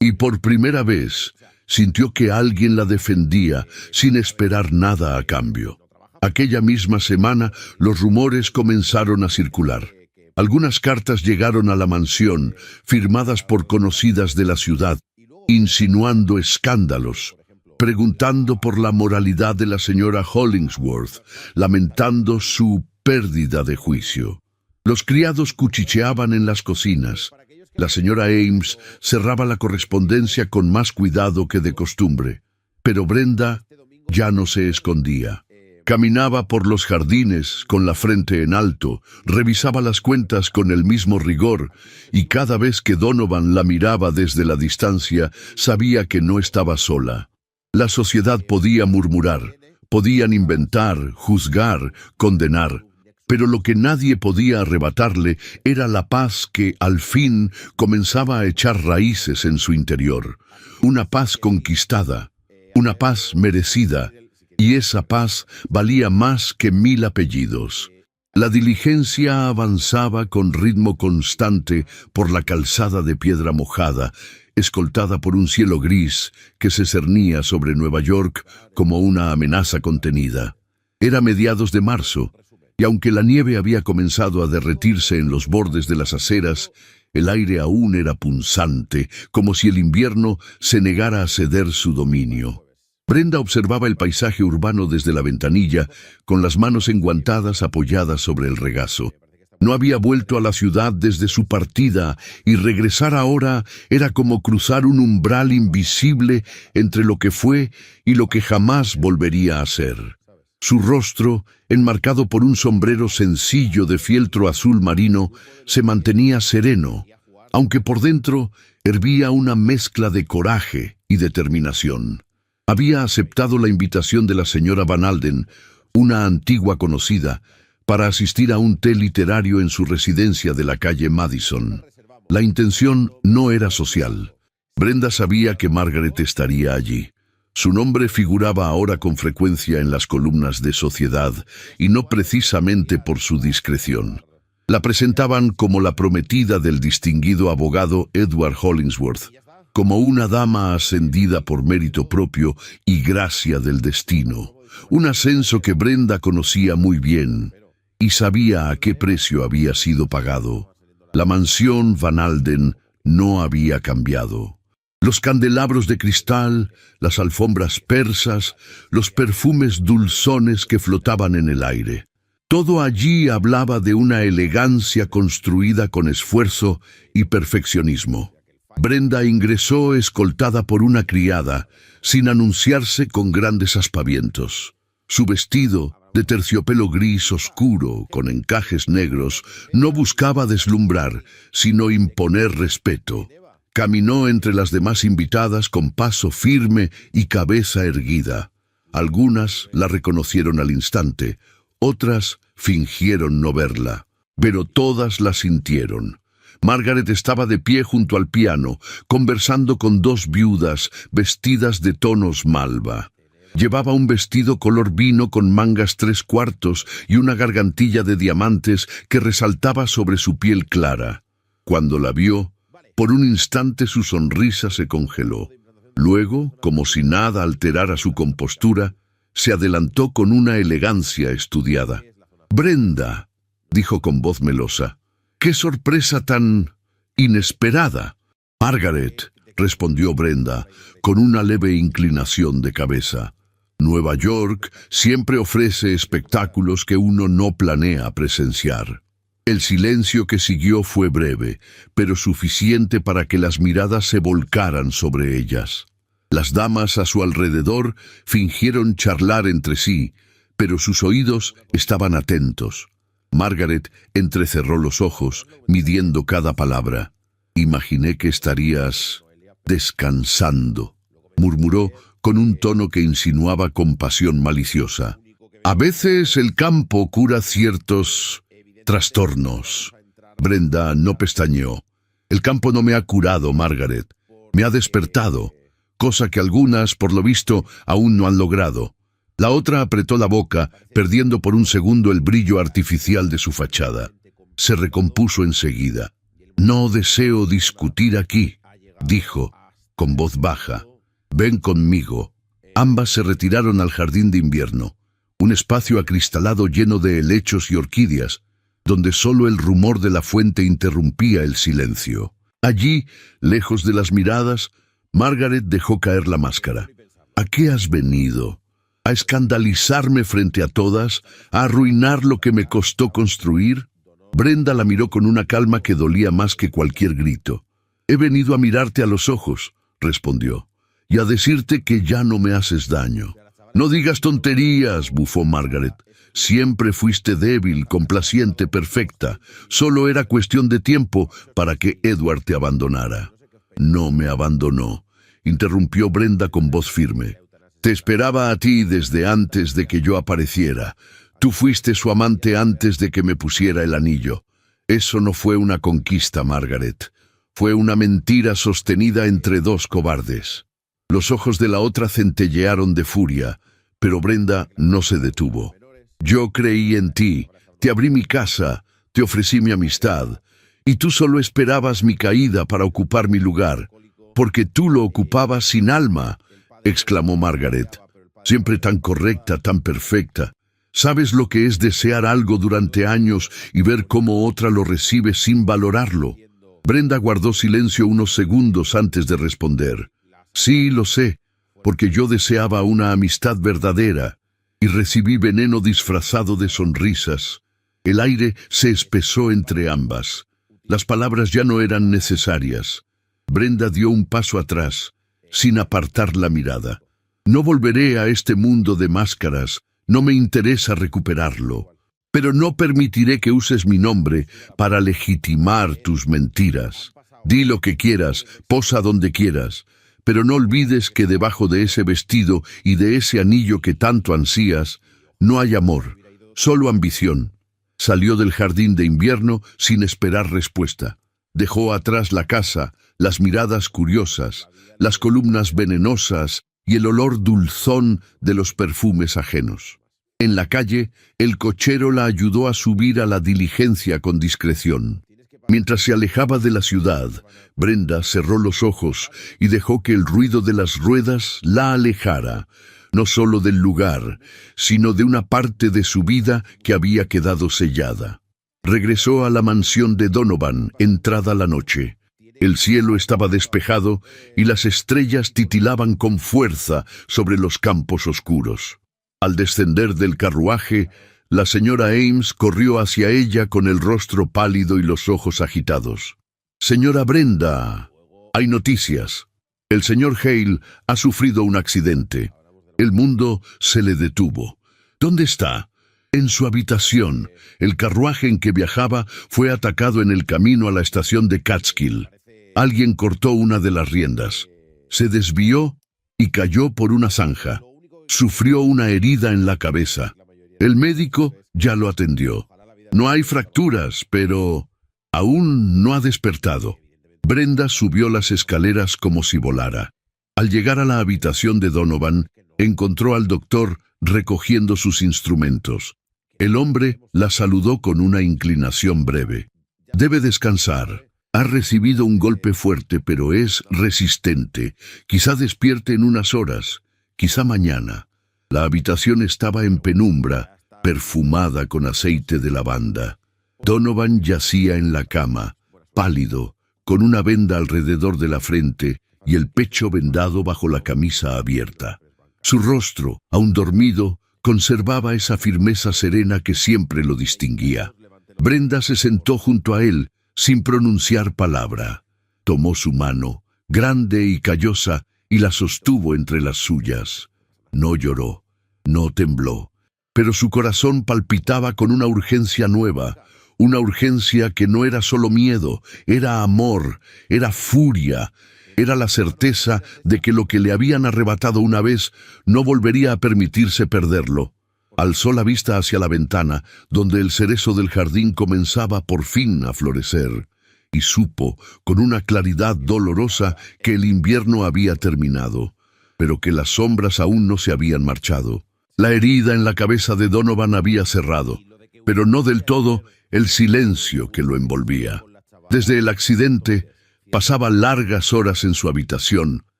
Y por primera vez, sintió que alguien la defendía sin esperar nada a cambio. Aquella misma semana, los rumores comenzaron a circular. Algunas cartas llegaron a la mansión, firmadas por conocidas de la ciudad, insinuando escándalos, preguntando por la moralidad de la señora Hollingsworth, lamentando su pérdida de juicio. Los criados cuchicheaban en las cocinas. La señora Ames cerraba la correspondencia con más cuidado que de costumbre, pero Brenda ya no se escondía. Caminaba por los jardines con la frente en alto, revisaba las cuentas con el mismo rigor, y cada vez que Donovan la miraba desde la distancia, sabía que no estaba sola. La sociedad podía murmurar, podían inventar, juzgar, condenar, pero lo que nadie podía arrebatarle era la paz que, al fin, comenzaba a echar raíces en su interior. Una paz conquistada, una paz merecida, y esa paz valía más que 1000 apellidos. La diligencia avanzaba con ritmo constante por la calzada de piedra mojada, escoltada por un cielo gris que se cernía sobre Nueva York como una amenaza contenida. Era mediados de marzo, y aunque la nieve había comenzado a derretirse en los bordes de las aceras, el aire aún era punzante, como si el invierno se negara a ceder su dominio. Brenda observaba el paisaje urbano desde la ventanilla, con las manos enguantadas apoyadas sobre el regazo. No había vuelto a la ciudad desde su partida, y regresar ahora era como cruzar un umbral invisible entre lo que fue y lo que jamás volvería a ser. Su rostro, enmarcado por un sombrero sencillo de fieltro azul marino, se mantenía sereno, aunque por dentro hervía una mezcla de coraje y determinación. Había aceptado la invitación de la señora Van Alden, una antigua conocida, para asistir a un té literario en su residencia de la calle Madison. La intención no era social. Brenda sabía que Margaret estaría allí. Su nombre figuraba ahora con frecuencia en las columnas de Sociedad, y no precisamente por su discreción. La presentaban como la prometida del distinguido abogado Edward Hollingsworth, como una dama ascendida por mérito propio y gracia del destino, un ascenso que Brenda conocía muy bien, y sabía a qué precio había sido pagado. La mansión Van Alden no había cambiado. Los candelabros de cristal, las alfombras persas, los perfumes dulzones que flotaban en el aire. Todo allí hablaba de una elegancia construida con esfuerzo y perfeccionismo. Brenda ingresó escoltada por una criada, sin anunciarse con grandes aspavientos. Su vestido, de terciopelo gris oscuro con encajes negros, no buscaba deslumbrar, sino imponer respeto. Caminó entre las demás invitadas con paso firme y cabeza erguida. Algunas la reconocieron al instante, otras fingieron no verla, pero todas la sintieron. Margaret estaba de pie junto al piano, conversando con dos viudas vestidas de tonos malva. Llevaba un vestido color vino con mangas 3/4 y una gargantilla de diamantes que resaltaba sobre su piel clara. Cuando la vio, por un instante su sonrisa se congeló. Luego, como si nada alterara su compostura, se adelantó con una elegancia estudiada. «Brenda», dijo con voz melosa, «qué sorpresa tan inesperada». «Margaret», respondió Brenda, con una leve inclinación de cabeza. «Nueva York siempre ofrece espectáculos que uno no planea presenciar». El silencio que siguió fue breve, pero suficiente para que las miradas se volcaran sobre ellas. Las damas a su alrededor fingieron charlar entre sí, pero sus oídos estaban atentos. Margaret entrecerró los ojos, midiendo cada palabra. Imaginé que estarías descansando, murmuró con un tono que insinuaba compasión maliciosa. A veces el campo cura ciertos trastornos. Brenda no pestañeó. El campo no me ha curado, Margaret. Me ha despertado, cosa que algunas, por lo visto, aún no han logrado. La otra apretó la boca, perdiendo por un segundo el brillo artificial de su fachada. Se recompuso enseguida. No deseo discutir aquí, dijo, con voz baja. Ven conmigo. Ambas se retiraron al jardín de invierno, un espacio acristalado lleno de helechos y orquídeas, donde solo el rumor de la fuente interrumpía el silencio. Allí, lejos de las miradas, Margaret dejó caer la máscara. ¿A qué has venido? ¿A escandalizarme frente a todas? ¿A arruinar lo que me costó construir? Brenda la miró con una calma que dolía más que cualquier grito. He venido a mirarte a los ojos, respondió, y a decirte que ya no me haces daño. No digas tonterías, bufó Margaret. Siempre fuiste débil, complaciente, perfecta. Solo era cuestión de tiempo para que Edward te abandonara. No me abandonó, interrumpió Brenda con voz firme. Te esperaba a ti desde antes de que yo apareciera. Tú fuiste su amante antes de que me pusiera el anillo. Eso no fue una conquista, Margaret. Fue una mentira sostenida entre dos cobardes. Los ojos de la otra centellearon de furia, pero Brenda no se detuvo. Yo creí en ti, te abrí mi casa, te ofrecí mi amistad, y tú solo esperabas mi caída para ocupar mi lugar, porque tú lo ocupabas sin alma, exclamó Margaret. Siempre tan correcta, tan perfecta. ¿Sabes lo que es desear algo durante años y ver cómo otra lo recibe sin valorarlo? Brenda guardó silencio unos segundos antes de responder. Sí, lo sé, porque yo deseaba una amistad verdadera y recibí veneno disfrazado de sonrisas. El aire se espesó entre ambas. Las palabras ya no eran necesarias. Brenda dio un paso atrás, sin apartar la mirada. No volveré a este mundo de máscaras, no me interesa recuperarlo, pero no permitiré que uses mi nombre para legitimar tus mentiras. Di lo que quieras, posa donde quieras, pero no olvides que debajo de ese vestido y de ese anillo que tanto ansías, no hay amor, solo ambición. Salió del jardín de invierno sin esperar respuesta. Dejó atrás la casa, las miradas curiosas, las columnas venenosas y el olor dulzón de los perfumes ajenos. En la calle, el cochero la ayudó a subir a la diligencia con discreción. Mientras se alejaba de la ciudad, Brenda cerró los ojos y dejó que el ruido de las ruedas la alejara, no solo del lugar, sino de una parte de su vida que había quedado sellada. Regresó a la mansión de Donovan, entrada la noche. El cielo estaba despejado y las estrellas titilaban con fuerza sobre los campos oscuros. Al descender del carruaje, la señora Ames corrió hacia ella con el rostro pálido y los ojos agitados. «Señora Brenda, hay noticias. El señor Hale ha sufrido un accidente. El mundo se le detuvo. ¿Dónde está?» En su habitación. El carruaje en que viajaba fue atacado en el camino a la estación de Catskill. Alguien cortó una de las riendas. Se desvió y cayó por una zanja. Sufrió una herida en la cabeza. El médico ya lo atendió. No hay fracturas, pero aún no ha despertado. Brenda subió las escaleras como si volara. Al llegar a la habitación de Donovan, encontró al doctor recogiendo sus instrumentos. El hombre la saludó con una inclinación breve. «Debe descansar. Ha recibido un golpe fuerte, pero es resistente. Quizá despierte en unas horas, quizá mañana». La habitación estaba en penumbra, perfumada con aceite de lavanda. Donovan yacía en la cama, pálido, con una venda alrededor de la frente y el pecho vendado bajo la camisa abierta. Su rostro, aún dormido, conservaba esa firmeza serena que siempre lo distinguía. Brenda se sentó junto a él, sin pronunciar palabra. Tomó su mano, grande y callosa, y la sostuvo entre las suyas. No lloró, no tembló, pero su corazón palpitaba con una urgencia nueva, una urgencia que no era solo miedo, era amor, era furia, era la certeza de que lo que le habían arrebatado una vez no volvería a permitirse perderlo. Alzó la vista hacia la ventana, donde el cerezo del jardín comenzaba por fin a florecer, y supo, con una claridad dolorosa, que el invierno había terminado, pero que las sombras aún no se habían marchado. La herida en la cabeza de Donovan había cerrado, pero no del todo el silencio que lo envolvía. Desde el accidente, pasaba largas horas en su habitación,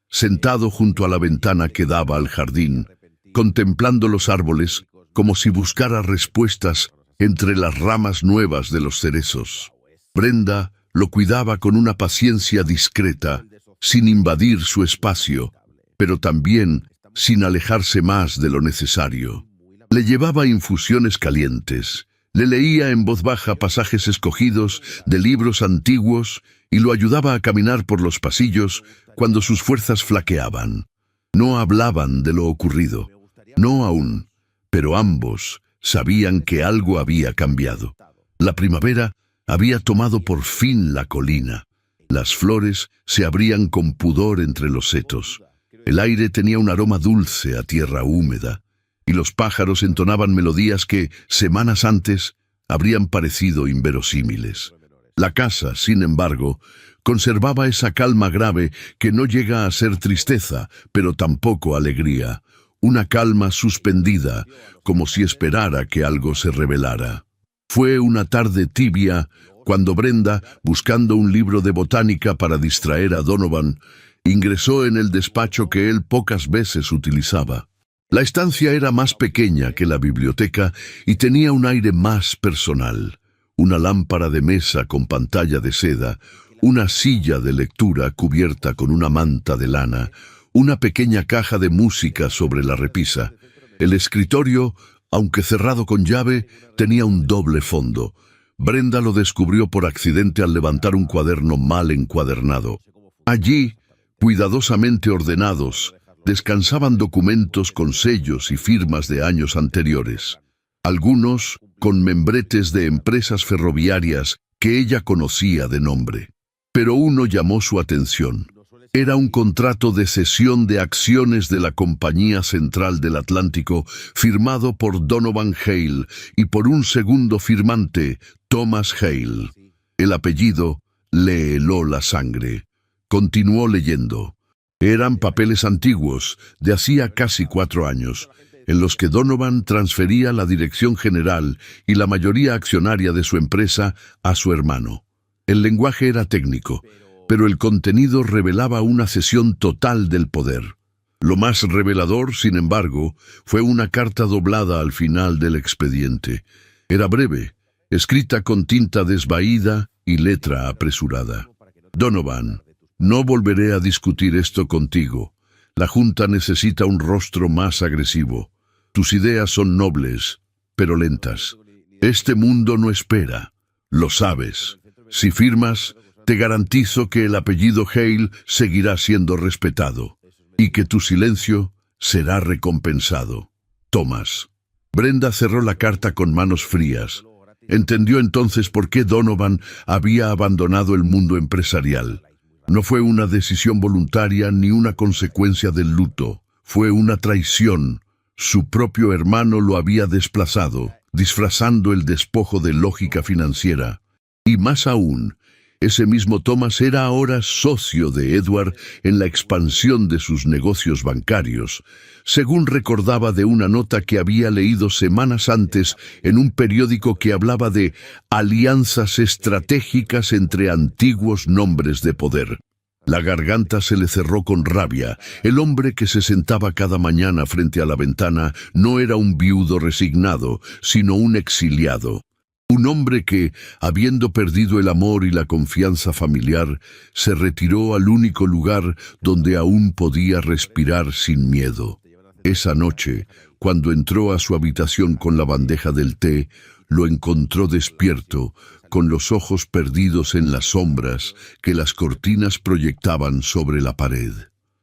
sentado junto a la ventana que daba al jardín, contemplando los árboles como si buscara respuestas entre las ramas nuevas de los cerezos. Brenda lo cuidaba con una paciencia discreta, sin invadir su espacio, pero también sin alejarse más de lo necesario. Le llevaba infusiones calientes, le leía en voz baja pasajes escogidos de libros antiguos y lo ayudaba a caminar por los pasillos cuando sus fuerzas flaqueaban. No hablaban de lo ocurrido, no aún, pero ambos sabían que algo había cambiado. La primavera había tomado por fin la colina. Las flores se abrían con pudor entre los setos. El aire tenía un aroma dulce a tierra húmeda, y los pájaros entonaban melodías que, semanas antes, habrían parecido inverosímiles. La casa, sin embargo, conservaba esa calma grave que no llega a ser tristeza, pero tampoco alegría. Una calma suspendida, como si esperara que algo se revelara. Fue una tarde tibia cuando Brenda, buscando un libro de botánica para distraer a Donovan, ingresó en el despacho que él pocas veces utilizaba. La estancia era más pequeña que la biblioteca y tenía un aire más personal. Una lámpara de mesa con pantalla de seda, una silla de lectura cubierta con una manta de lana, una pequeña caja de música sobre la repisa. El escritorio, aunque cerrado con llave, tenía un doble fondo. Brenda lo descubrió por accidente al levantar un cuaderno mal encuadernado. Allí, cuidadosamente ordenados, descansaban documentos con sellos y firmas de años anteriores. Algunos con membretes de empresas ferroviarias que ella conocía de nombre. Pero uno llamó su atención. Era un contrato de cesión de acciones de la Compañía Central del Atlántico firmado por Donovan Hale y por un segundo firmante, Thomas Hale. El apellido le heló la sangre. Continuó leyendo. Eran papeles antiguos, de hacía casi 4 años, en los que Donovan transfería la dirección general y la mayoría accionaria de su empresa a su hermano. El lenguaje era técnico, pero el contenido revelaba una cesión total del poder. Lo más revelador, sin embargo, fue una carta doblada al final del expediente. Era breve, escrita con tinta desvaída y letra apresurada. Donovan, no volveré a discutir esto contigo. La Junta necesita un rostro más agresivo. Tus ideas son nobles, pero lentas. Este mundo no espera. Lo sabes. Si firmas, te garantizo que el apellido Hale seguirá siendo respetado y que tu silencio será recompensado. Thomas. Brenda cerró la carta con manos frías. Entendió entonces por qué Donovan había abandonado el mundo empresarial. No fue una decisión voluntaria ni una consecuencia del luto. Fue una traición. Su propio hermano lo había desplazado, disfrazando el despojo de lógica financiera. Y más aún, ese mismo Thomas era ahora socio de Edward en la expansión de sus negocios bancarios, según recordaba de una nota que había leído semanas antes en un periódico que hablaba de alianzas estratégicas entre antiguos nombres de poder. La garganta se le cerró con rabia. El hombre que se sentaba cada mañana frente a la ventana no era un viudo resignado, sino un exiliado. Un hombre que, habiendo perdido el amor y la confianza familiar, se retiró al único lugar donde aún podía respirar sin miedo. Esa noche, cuando entró a su habitación con la bandeja del té, lo encontró despierto, con los ojos perdidos en las sombras que las cortinas proyectaban sobre la pared.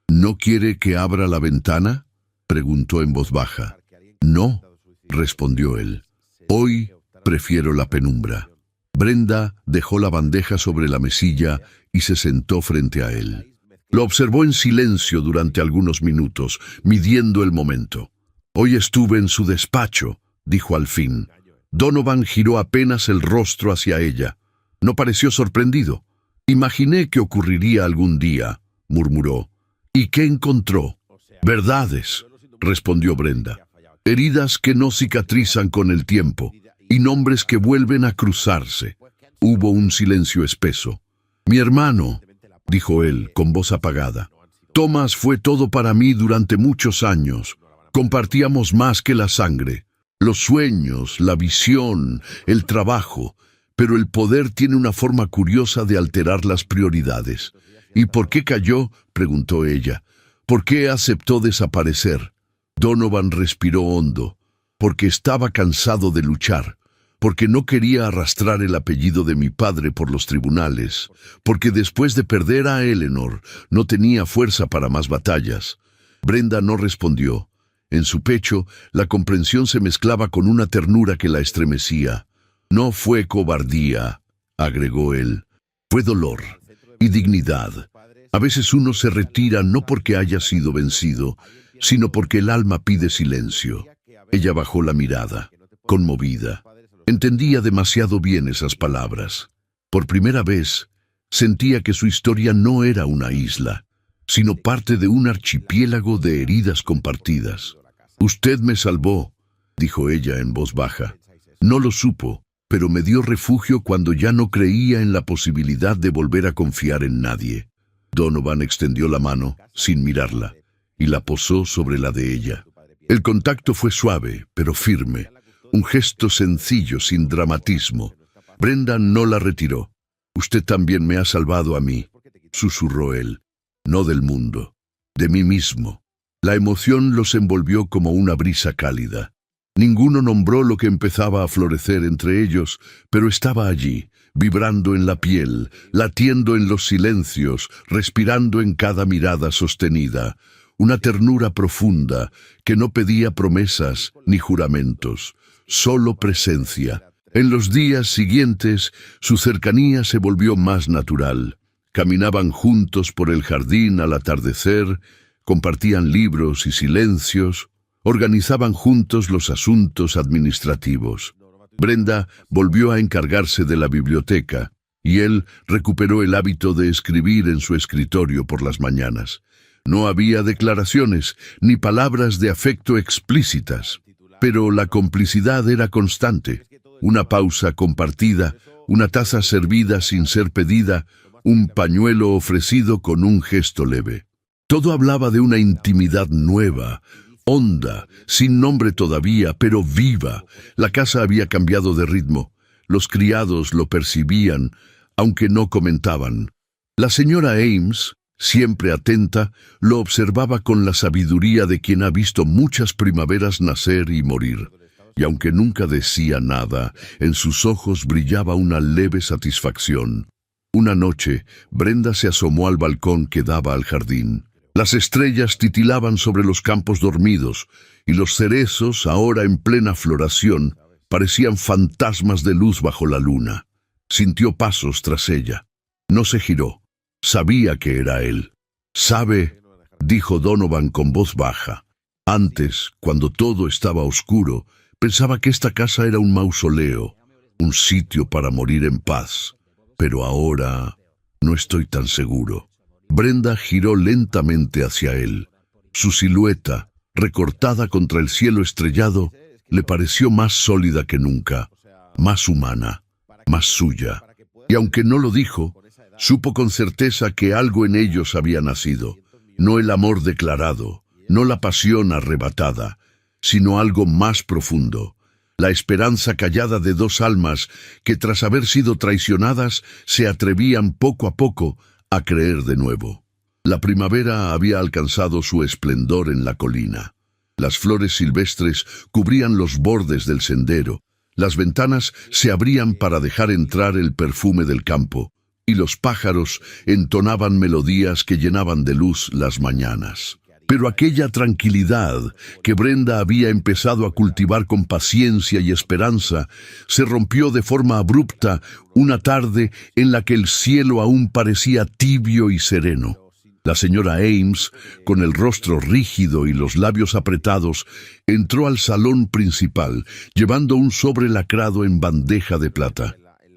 ¿No quiere que abra la ventana?, preguntó en voz baja. No, respondió él. Hoy prefiero la penumbra. Brenda dejó la bandeja sobre la mesilla y se sentó frente a él. Lo observó en silencio durante algunos minutos, midiendo el momento. «Hoy estuve en su despacho», dijo al fin. Donovan giró apenas el rostro hacia ella. No pareció sorprendido. «Imaginé que ocurriría algún día», murmuró. «¿Y qué encontró?» «Verdades», respondió Brenda. «Heridas que no cicatrizan con el tiempo y nombres que vuelven a cruzarse». Hubo un silencio espeso. «Mi hermano», dijo él con voz apagada. «Thomas fue todo para mí durante muchos años. Compartíamos más que la sangre. Los sueños, la visión, el trabajo. Pero el poder tiene una forma curiosa de alterar las prioridades». «¿Y por qué cayó?», preguntó ella. «¿Por qué aceptó desaparecer?» Donovan respiró hondo. «Porque estaba cansado de luchar. Porque no quería arrastrar el apellido de mi padre por los tribunales. Porque después de perder a Eleanor, no tenía fuerza para más batallas». Brenda no respondió. En su pecho, la comprensión se mezclaba con una ternura que la estremecía. «No fue cobardía», agregó él. «Fue dolor y dignidad. A veces uno se retira no porque haya sido vencido, sino porque el alma pide silencio». Ella bajó la mirada, conmovida. Entendía demasiado bien esas palabras. Por primera vez, sentía que su historia no era una isla, sino parte de un archipiélago de heridas compartidas. «Usted me salvó», dijo ella en voz baja. «No lo supo, pero me dio refugio cuando ya no creía en la posibilidad de volver a confiar en nadie». Donovan extendió la mano, sin mirarla, y la posó sobre la de ella. El contacto fue suave, pero firme. Un gesto sencillo, sin dramatismo. Brenda no la retiró. «Usted también me ha salvado a mí», susurró él. «No del mundo, de mí mismo». La emoción los envolvió como una brisa cálida. Ninguno nombró lo que empezaba a florecer entre ellos, pero estaba allí, vibrando en la piel, latiendo en los silencios, respirando en cada mirada sostenida. Una ternura profunda que no pedía promesas ni juramentos, solo presencia. En los días siguientes, su cercanía se volvió más natural. Caminaban juntos por el jardín al atardecer, compartían libros y silencios, organizaban juntos los asuntos administrativos. Brenda volvió a encargarse de la biblioteca, y él recuperó el hábito de escribir en su escritorio por las mañanas. No había declaraciones ni palabras de afecto explícitas, pero la complicidad era constante. Una pausa compartida, una taza servida sin ser pedida, un pañuelo ofrecido con un gesto leve. Todo hablaba de una intimidad nueva, honda, sin nombre todavía, pero viva. La casa había cambiado de ritmo. Los criados lo percibían, aunque no comentaban. La señora Ames, siempre atenta, lo observaba con la sabiduría de quien ha visto muchas primaveras nacer y morir. Y aunque nunca decía nada, en sus ojos brillaba una leve satisfacción. Una noche, Brenda se asomó al balcón que daba al jardín. Las estrellas titilaban sobre los campos dormidos, y los cerezos, ahora en plena floración, parecían fantasmas de luz bajo la luna. Sintió pasos tras ella. No se giró. Sabía que era él. «¿Sabe?», dijo Donovan con voz baja. Antes, cuando todo estaba oscuro, pensaba que esta casa era un mausoleo, un sitio para morir en paz. Pero ahora no estoy tan seguro». Brenda giró lentamente hacia él. Su silueta, recortada contra el cielo estrellado, le pareció más sólida que nunca, más humana, más suya. Y aunque no lo dijo, supo con certeza que algo en ellos había nacido. No el amor declarado, no la pasión arrebatada, sino algo más profundo. La esperanza callada de dos almas que, tras haber sido traicionadas, se atrevían poco a poco a creer de nuevo. La primavera había alcanzado su esplendor en la colina. Las flores silvestres cubrían los bordes del sendero, las ventanas se abrían para dejar entrar el perfume del campo, y los pájaros entonaban melodías que llenaban de luz las mañanas. Pero aquella tranquilidad que Brenda había empezado a cultivar con paciencia y esperanza se rompió de forma abrupta una tarde en la que el cielo aún parecía tibio y sereno. La señora Ames, con el rostro rígido y los labios apretados, entró al salón principal, llevando un sobre lacrado en bandeja de plata.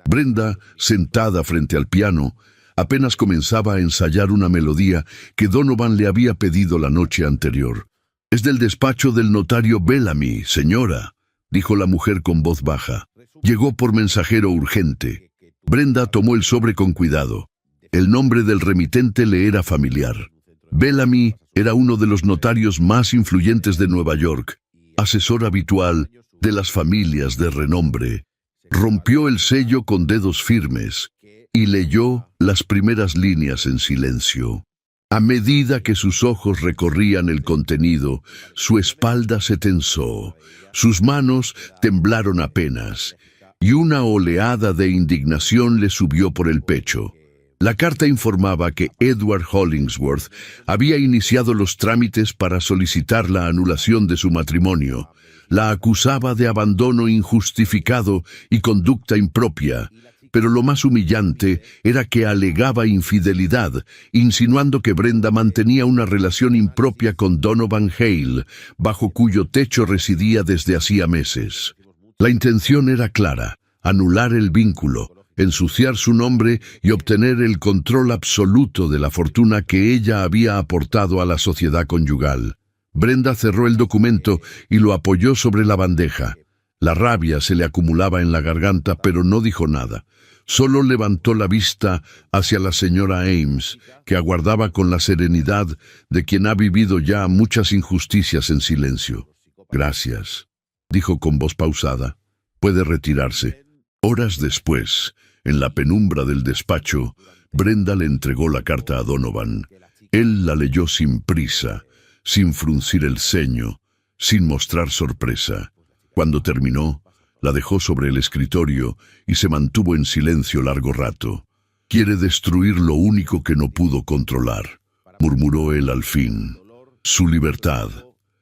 Brenda, sentada frente al piano, apenas comenzaba a ensayar una melodía que Donovan le había pedido la noche anterior. «Es del despacho del notario Bellamy, señora», dijo la mujer con voz baja. «Llegó por mensajero urgente». Brenda tomó el sobre con cuidado. El nombre del remitente le era familiar. Bellamy era uno de los notarios más influyentes de Nueva York, asesor habitual de las familias de renombre. Rompió el sello con dedos firmes y leyó las primeras líneas en silencio. A medida que sus ojos recorrían el contenido, su espalda se tensó, sus manos temblaron apenas, y una oleada de indignación le subió por el pecho. La carta informaba que Edward Hollingsworth había iniciado los trámites para solicitar la anulación de su matrimonio. La acusaba de abandono injustificado y conducta impropia, pero lo más humillante era que alegaba infidelidad, insinuando que Brenda mantenía una relación impropia con Donovan Hale, bajo cuyo techo residía desde hacía meses. La intención era clara: anular el vínculo, ensuciar su nombre y obtener el control absoluto de la fortuna que ella había aportado a la sociedad conyugal. Brenda cerró el documento y lo apoyó sobre la bandeja. La rabia se le acumulaba en la garganta, pero no dijo nada. Solo levantó la vista hacia la señora Ames, que aguardaba con la serenidad de quien ha vivido ya muchas injusticias en silencio. «Gracias», dijo con voz pausada. «Puede retirarse». Horas después, en la penumbra del despacho, Brenda le entregó la carta a Donovan. Él la leyó sin prisa, sin fruncir el ceño, sin mostrar sorpresa. Cuando terminó, la dejó sobre el escritorio y se mantuvo en silencio largo rato. «Quiere destruir lo único que no pudo controlar», murmuró él al fin. «Su libertad».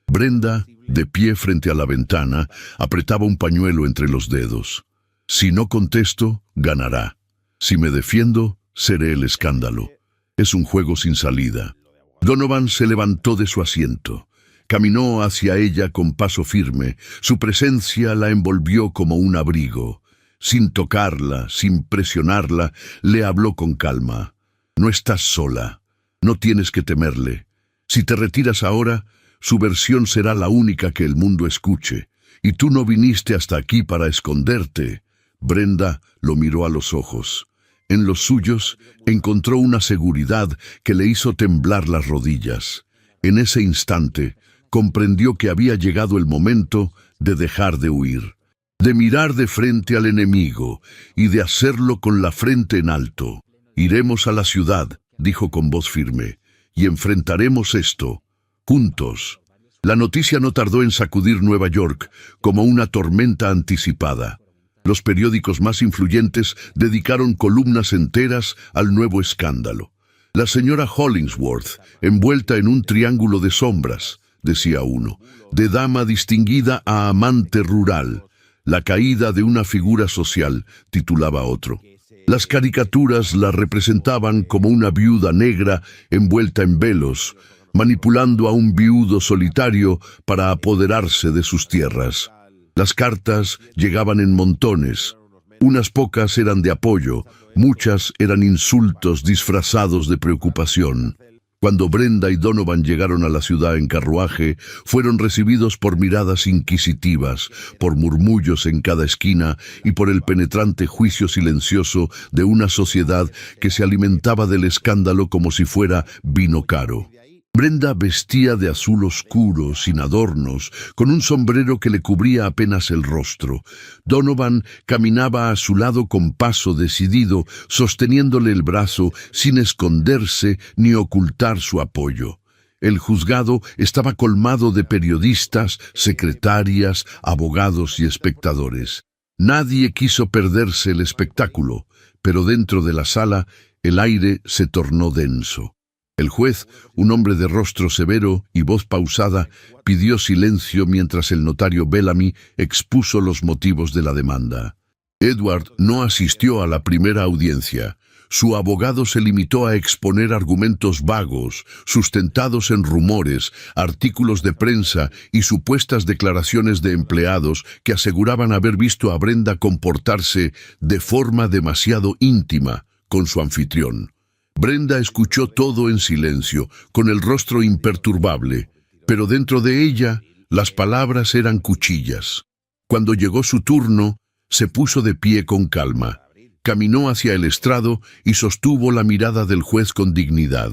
Brenda, de pie frente a la ventana, apretaba un pañuelo entre los dedos. «Si no contesto, ganará. Si me defiendo, seré el escándalo. Es un juego sin salida». Donovan se levantó de su asiento. Caminó hacia ella con paso firme. Su presencia la envolvió como un abrigo. Sin tocarla, sin presionarla, le habló con calma. «No estás sola. No tienes que temerle. Si te retiras ahora, su versión será la única que el mundo escuche. Y tú no viniste hasta aquí para esconderte». Brenda lo miró a los ojos. En los suyos encontró una seguridad que le hizo temblar las rodillas. En ese instante comprendió que había llegado el momento de dejar de huir, de mirar de frente al enemigo y de hacerlo con la frente en alto. «Iremos a la ciudad», dijo con voz firme, «y enfrentaremos esto, juntos». La noticia no tardó en sacudir Nueva York como una tormenta anticipada. Los periódicos más influyentes dedicaron columnas enteras al nuevo escándalo. «La señora Hollingsworth, envuelta en un triángulo de sombras», decía uno, «de dama distinguida a amante rural. La caída de una figura social», titulaba otro. Las caricaturas la representaban como una viuda negra envuelta en velos, manipulando a un viudo solitario para apoderarse de sus tierras. Las cartas llegaban en montones. Unas pocas eran de apoyo, muchas eran insultos disfrazados de preocupación. Cuando Brenda y Donovan llegaron a la ciudad en carruaje, fueron recibidos por miradas inquisitivas, por murmullos en cada esquina y por el penetrante juicio silencioso de una sociedad que se alimentaba del escándalo como si fuera vino caro. Brenda vestía de azul oscuro, sin adornos, con un sombrero que le cubría apenas el rostro. Donovan caminaba a su lado con paso decidido, sosteniéndole el brazo, sin esconderse ni ocultar su apoyo. El juzgado estaba colmado de periodistas, secretarias, abogados y espectadores. Nadie quiso perderse el espectáculo, pero dentro de la sala el aire se tornó denso. El juez, un hombre de rostro severo y voz pausada, pidió silencio mientras el notario Bellamy expuso los motivos de la demanda. Edward no asistió a la primera audiencia. Su abogado se limitó a exponer argumentos vagos, sustentados en rumores, artículos de prensa y supuestas declaraciones de empleados que aseguraban haber visto a Brenda comportarse de forma demasiado íntima con su anfitrión. Brenda escuchó todo en silencio, con el rostro imperturbable, pero dentro de ella las palabras eran cuchillas. Cuando llegó su turno, se puso de pie con calma. Caminó hacia el estrado y sostuvo la mirada del juez con dignidad.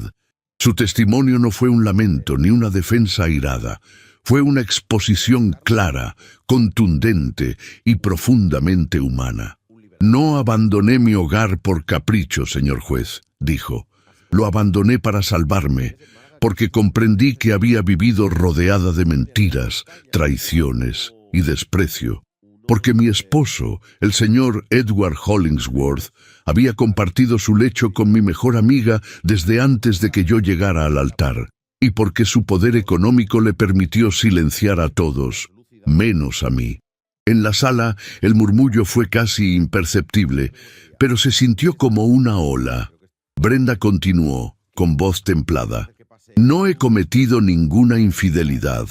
Su testimonio no fue un lamento ni una defensa airada. Fue una exposición clara, contundente y profundamente humana. «No abandoné mi hogar por capricho, señor juez», dijo. «Lo abandoné para salvarme, porque comprendí que había vivido rodeada de mentiras, traiciones y desprecio. Porque mi esposo, el señor Edward Hollingsworth, había compartido su lecho con mi mejor amiga desde antes de que yo llegara al altar, y porque su poder económico le permitió silenciar a todos, menos a mí». En la sala, el murmullo fue casi imperceptible, pero se sintió como una ola. Brenda continuó, con voz templada. «No he cometido ninguna infidelidad.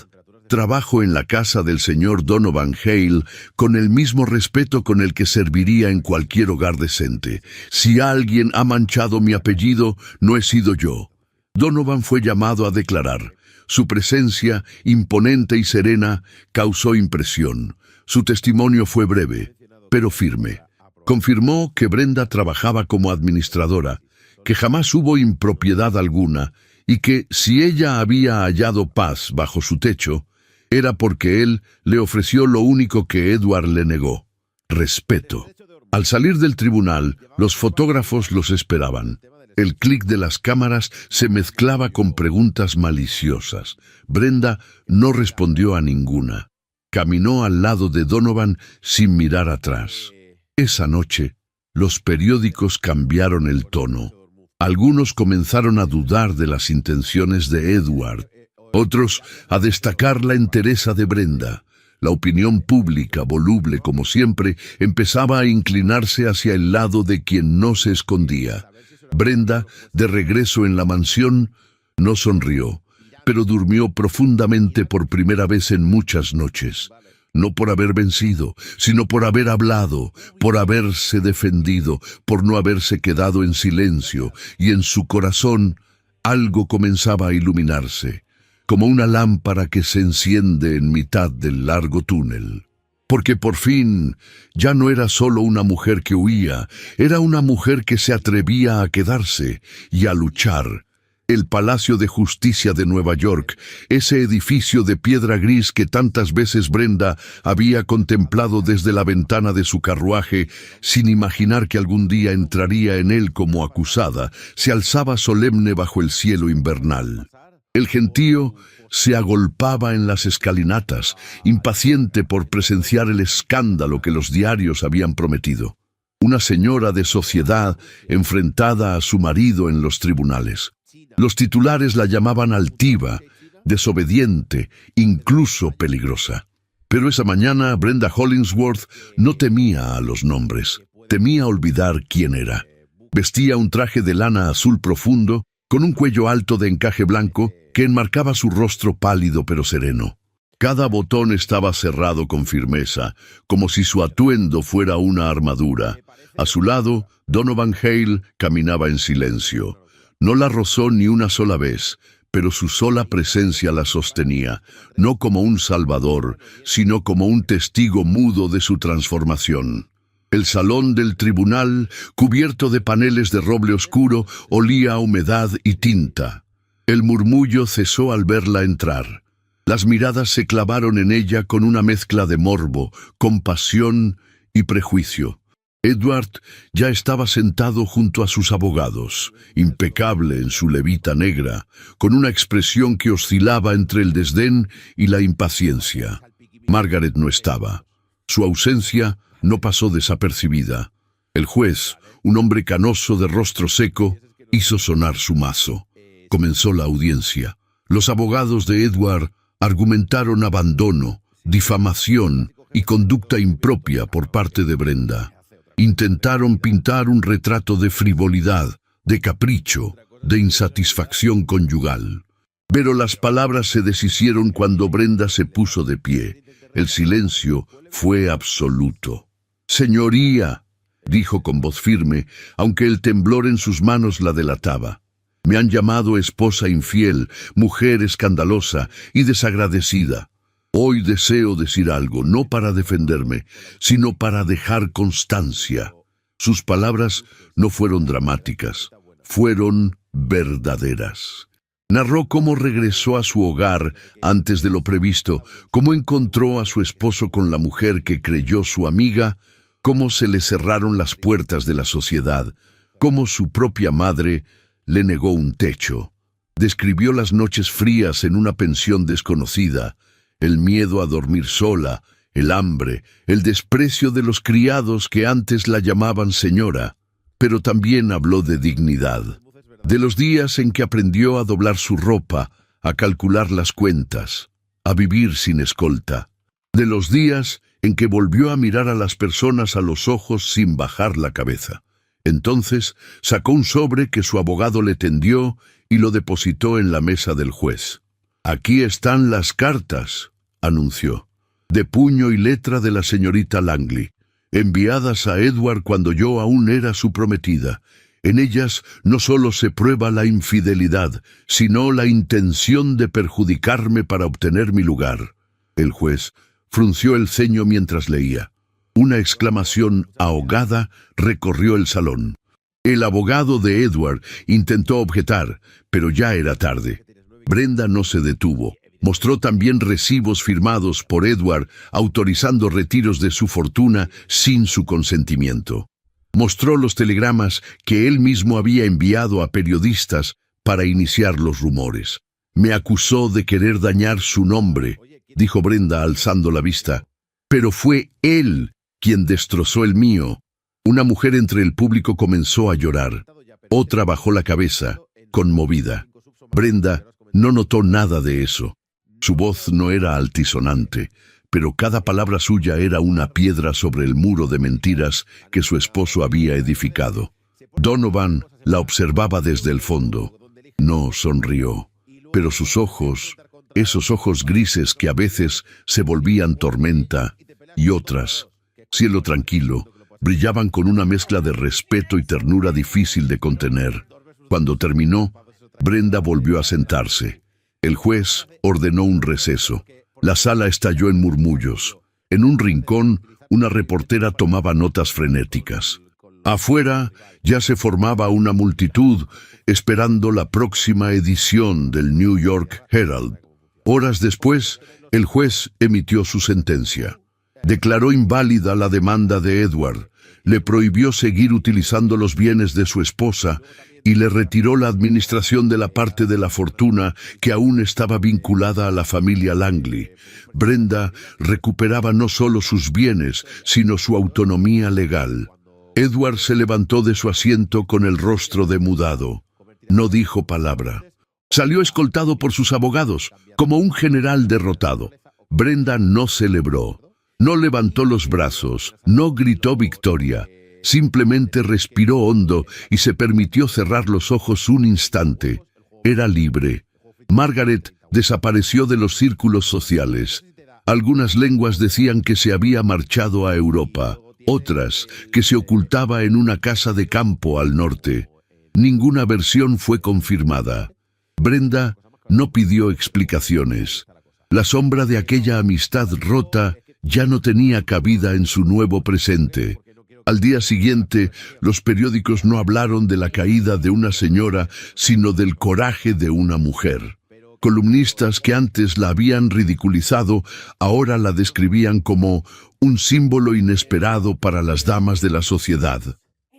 Trabajo en la casa del señor Donovan Hale con el mismo respeto con el que serviría en cualquier hogar decente. Si alguien ha manchado mi apellido, no he sido yo». Donovan fue llamado a declarar. Su presencia, imponente y serena, causó impresión. Su testimonio fue breve, pero firme. Confirmó que Brenda trabajaba como administradora, que jamás hubo impropiedad alguna y que, si ella había hallado paz bajo su techo, era porque él le ofreció lo único que Edward le negó: respeto. Al salir del tribunal, los fotógrafos los esperaban. El clic de las cámaras se mezclaba con preguntas maliciosas. Brenda no respondió a ninguna. Caminó al lado de Donovan sin mirar atrás. Esa noche, los periódicos cambiaron el tono. Algunos comenzaron a dudar de las intenciones de Edward, otros a destacar la entereza de Brenda. La opinión pública, voluble como siempre, empezaba a inclinarse hacia el lado de quien no se escondía. Brenda, de regreso en la mansión, no sonrió, pero durmió profundamente por primera vez en muchas noches. No por haber vencido, sino por haber hablado, por haberse defendido, por no haberse quedado en silencio, y en su corazón algo comenzaba a iluminarse, como una lámpara que se enciende en mitad del largo túnel. Porque por fin ya no era solo una mujer que huía, era una mujer que se atrevía a quedarse y a luchar. El Palacio de Justicia de Nueva York, ese edificio de piedra gris que tantas veces Brenda había contemplado desde la ventana de su carruaje, sin imaginar que algún día entraría en él como acusada, se alzaba solemne bajo el cielo invernal. El gentío se agolpaba en las escalinatas, impaciente por presenciar el escándalo que los diarios habían prometido. Una señora de sociedad enfrentada a su marido en los tribunales. Los titulares la llamaban altiva, desobediente, incluso peligrosa. Pero esa mañana Brenda Hollingsworth no temía a los nombres, temía olvidar quién era. Vestía un traje de lana azul profundo, con un cuello alto de encaje blanco que enmarcaba su rostro pálido pero sereno. Cada botón estaba cerrado con firmeza, como si su atuendo fuera una armadura. A su lado, Donovan Hale caminaba en silencio. No la rozó ni una sola vez, pero su sola presencia la sostenía, no como un salvador, sino como un testigo mudo de su transformación. El salón del tribunal, cubierto de paneles de roble oscuro, olía a humedad y tinta. El murmullo cesó al verla entrar. Las miradas se clavaron en ella con una mezcla de morbo, compasión y prejuicio. Edward ya estaba sentado junto a sus abogados, impecable en su levita negra, con una expresión que oscilaba entre el desdén y la impaciencia. Margaret no estaba. Su ausencia no pasó desapercibida. El juez, un hombre canoso de rostro seco, hizo sonar su mazo. Comenzó la audiencia. Los abogados de Edward argumentaron abandono, difamación y conducta impropia por parte de Brenda. Intentaron pintar un retrato de frivolidad, de capricho, de insatisfacción conyugal. Pero las palabras se deshicieron cuando Brenda se puso de pie. El silencio fue absoluto. «Señoría», dijo con voz firme, aunque el temblor en sus manos la delataba. «Me han llamado esposa infiel, mujer escandalosa y desagradecida. Hoy deseo decir algo, no para defenderme, sino para dejar constancia». Sus palabras no fueron dramáticas, fueron verdaderas. Narró cómo regresó a su hogar antes de lo previsto, cómo encontró a su esposo con la mujer que creyó su amiga, cómo se le cerraron las puertas de la sociedad, cómo su propia madre le negó un techo. Describió las noches frías en una pensión desconocida, el miedo a dormir sola, el hambre, el desprecio de los criados que antes la llamaban señora, pero también habló de dignidad, de los días en que aprendió a doblar su ropa, a calcular las cuentas, a vivir sin escolta, de los días en que volvió a mirar a las personas a los ojos sin bajar la cabeza. Entonces sacó un sobre que su abogado le tendió y lo depositó en la mesa del juez. «Aquí están las cartas», anunció, «de puño y letra de la señorita Langley, enviadas a Edward cuando yo aún era su prometida. En ellas no solo se prueba la infidelidad, sino la intención de perjudicarme para obtener mi lugar». El juez frunció el ceño mientras leía. Una exclamación ahogada recorrió el salón. El abogado de Edward intentó objetar, pero ya era tarde. Brenda no se detuvo. Mostró también recibos firmados por Edward autorizando retiros de su fortuna sin su consentimiento. Mostró los telegramas que él mismo había enviado a periodistas para iniciar los rumores. «Me acusó de querer dañar su nombre», dijo Brenda alzando la vista. «Pero fue él quien destrozó el mío». Una mujer entre el público comenzó a llorar. Otra bajó la cabeza, conmovida. Brenda no notó nada de eso. Su voz no era altisonante, pero cada palabra suya era una piedra sobre el muro de mentiras que su esposo había edificado. Donovan la observaba desde el fondo. No sonrió, pero sus ojos, esos ojos grises que a veces se volvían tormenta y otras, cielo tranquilo, brillaban con una mezcla de respeto y ternura difícil de contener. Cuando terminó, Brenda volvió a sentarse. El juez ordenó un receso. La sala estalló en murmullos. En un rincón, una reportera tomaba notas frenéticas. Afuera ya se formaba una multitud esperando la próxima edición del New York Herald. Horas después, el juez emitió su sentencia. Declaró inválida la demanda de Edward, le prohibió seguir utilizando los bienes de su esposa y le retiró la administración de la parte de la fortuna que aún estaba vinculada a la familia Langley. Brenda recuperaba no solo sus bienes, sino su autonomía legal. Edward se levantó de su asiento con el rostro demudado. No dijo palabra. Salió escoltado por sus abogados, como un general derrotado. Brenda no celebró. No levantó los brazos, no gritó victoria, simplemente respiró hondo y se permitió cerrar los ojos un instante. Era libre. Margaret desapareció de los círculos sociales. Algunas lenguas decían que se había marchado a Europa, otras que se ocultaba en una casa de campo al norte. Ninguna versión fue confirmada. Brenda no pidió explicaciones. La sombra de aquella amistad rota ya no tenía cabida en su nuevo presente. Al día siguiente, los periódicos no hablaron de la caída de una señora, sino del coraje de una mujer. Columnistas que antes la habían ridiculizado, ahora la describían como un símbolo inesperado para las damas de la sociedad.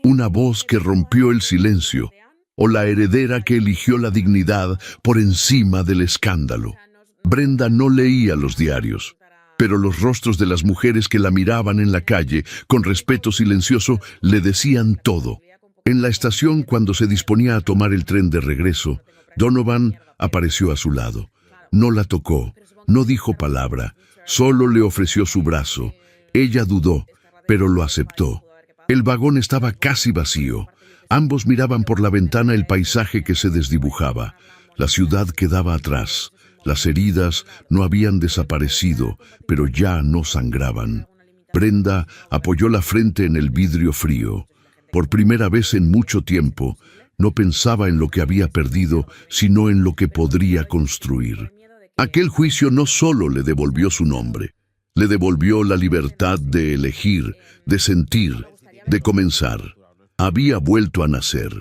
Una voz que rompió el silencio, o la heredera que eligió la dignidad por encima del escándalo. Brenda no leía los diarios, pero los rostros de las mujeres que la miraban en la calle, con respeto silencioso, le decían todo. En la estación, cuando se disponía a tomar el tren de regreso, Donovan apareció a su lado. No la tocó, no dijo palabra, solo le ofreció su brazo. Ella dudó, pero lo aceptó. El vagón estaba casi vacío. Ambos miraban por la ventana el paisaje que se desdibujaba. La ciudad quedaba atrás. Las heridas no habían desaparecido, pero ya no sangraban. Brenda apoyó la frente en el vidrio frío. Por primera vez en mucho tiempo, no pensaba en lo que había perdido, sino en lo que podría construir. Aquel juicio no solo le devolvió su nombre, le devolvió la libertad de elegir, de sentir, de comenzar. Había vuelto a nacer,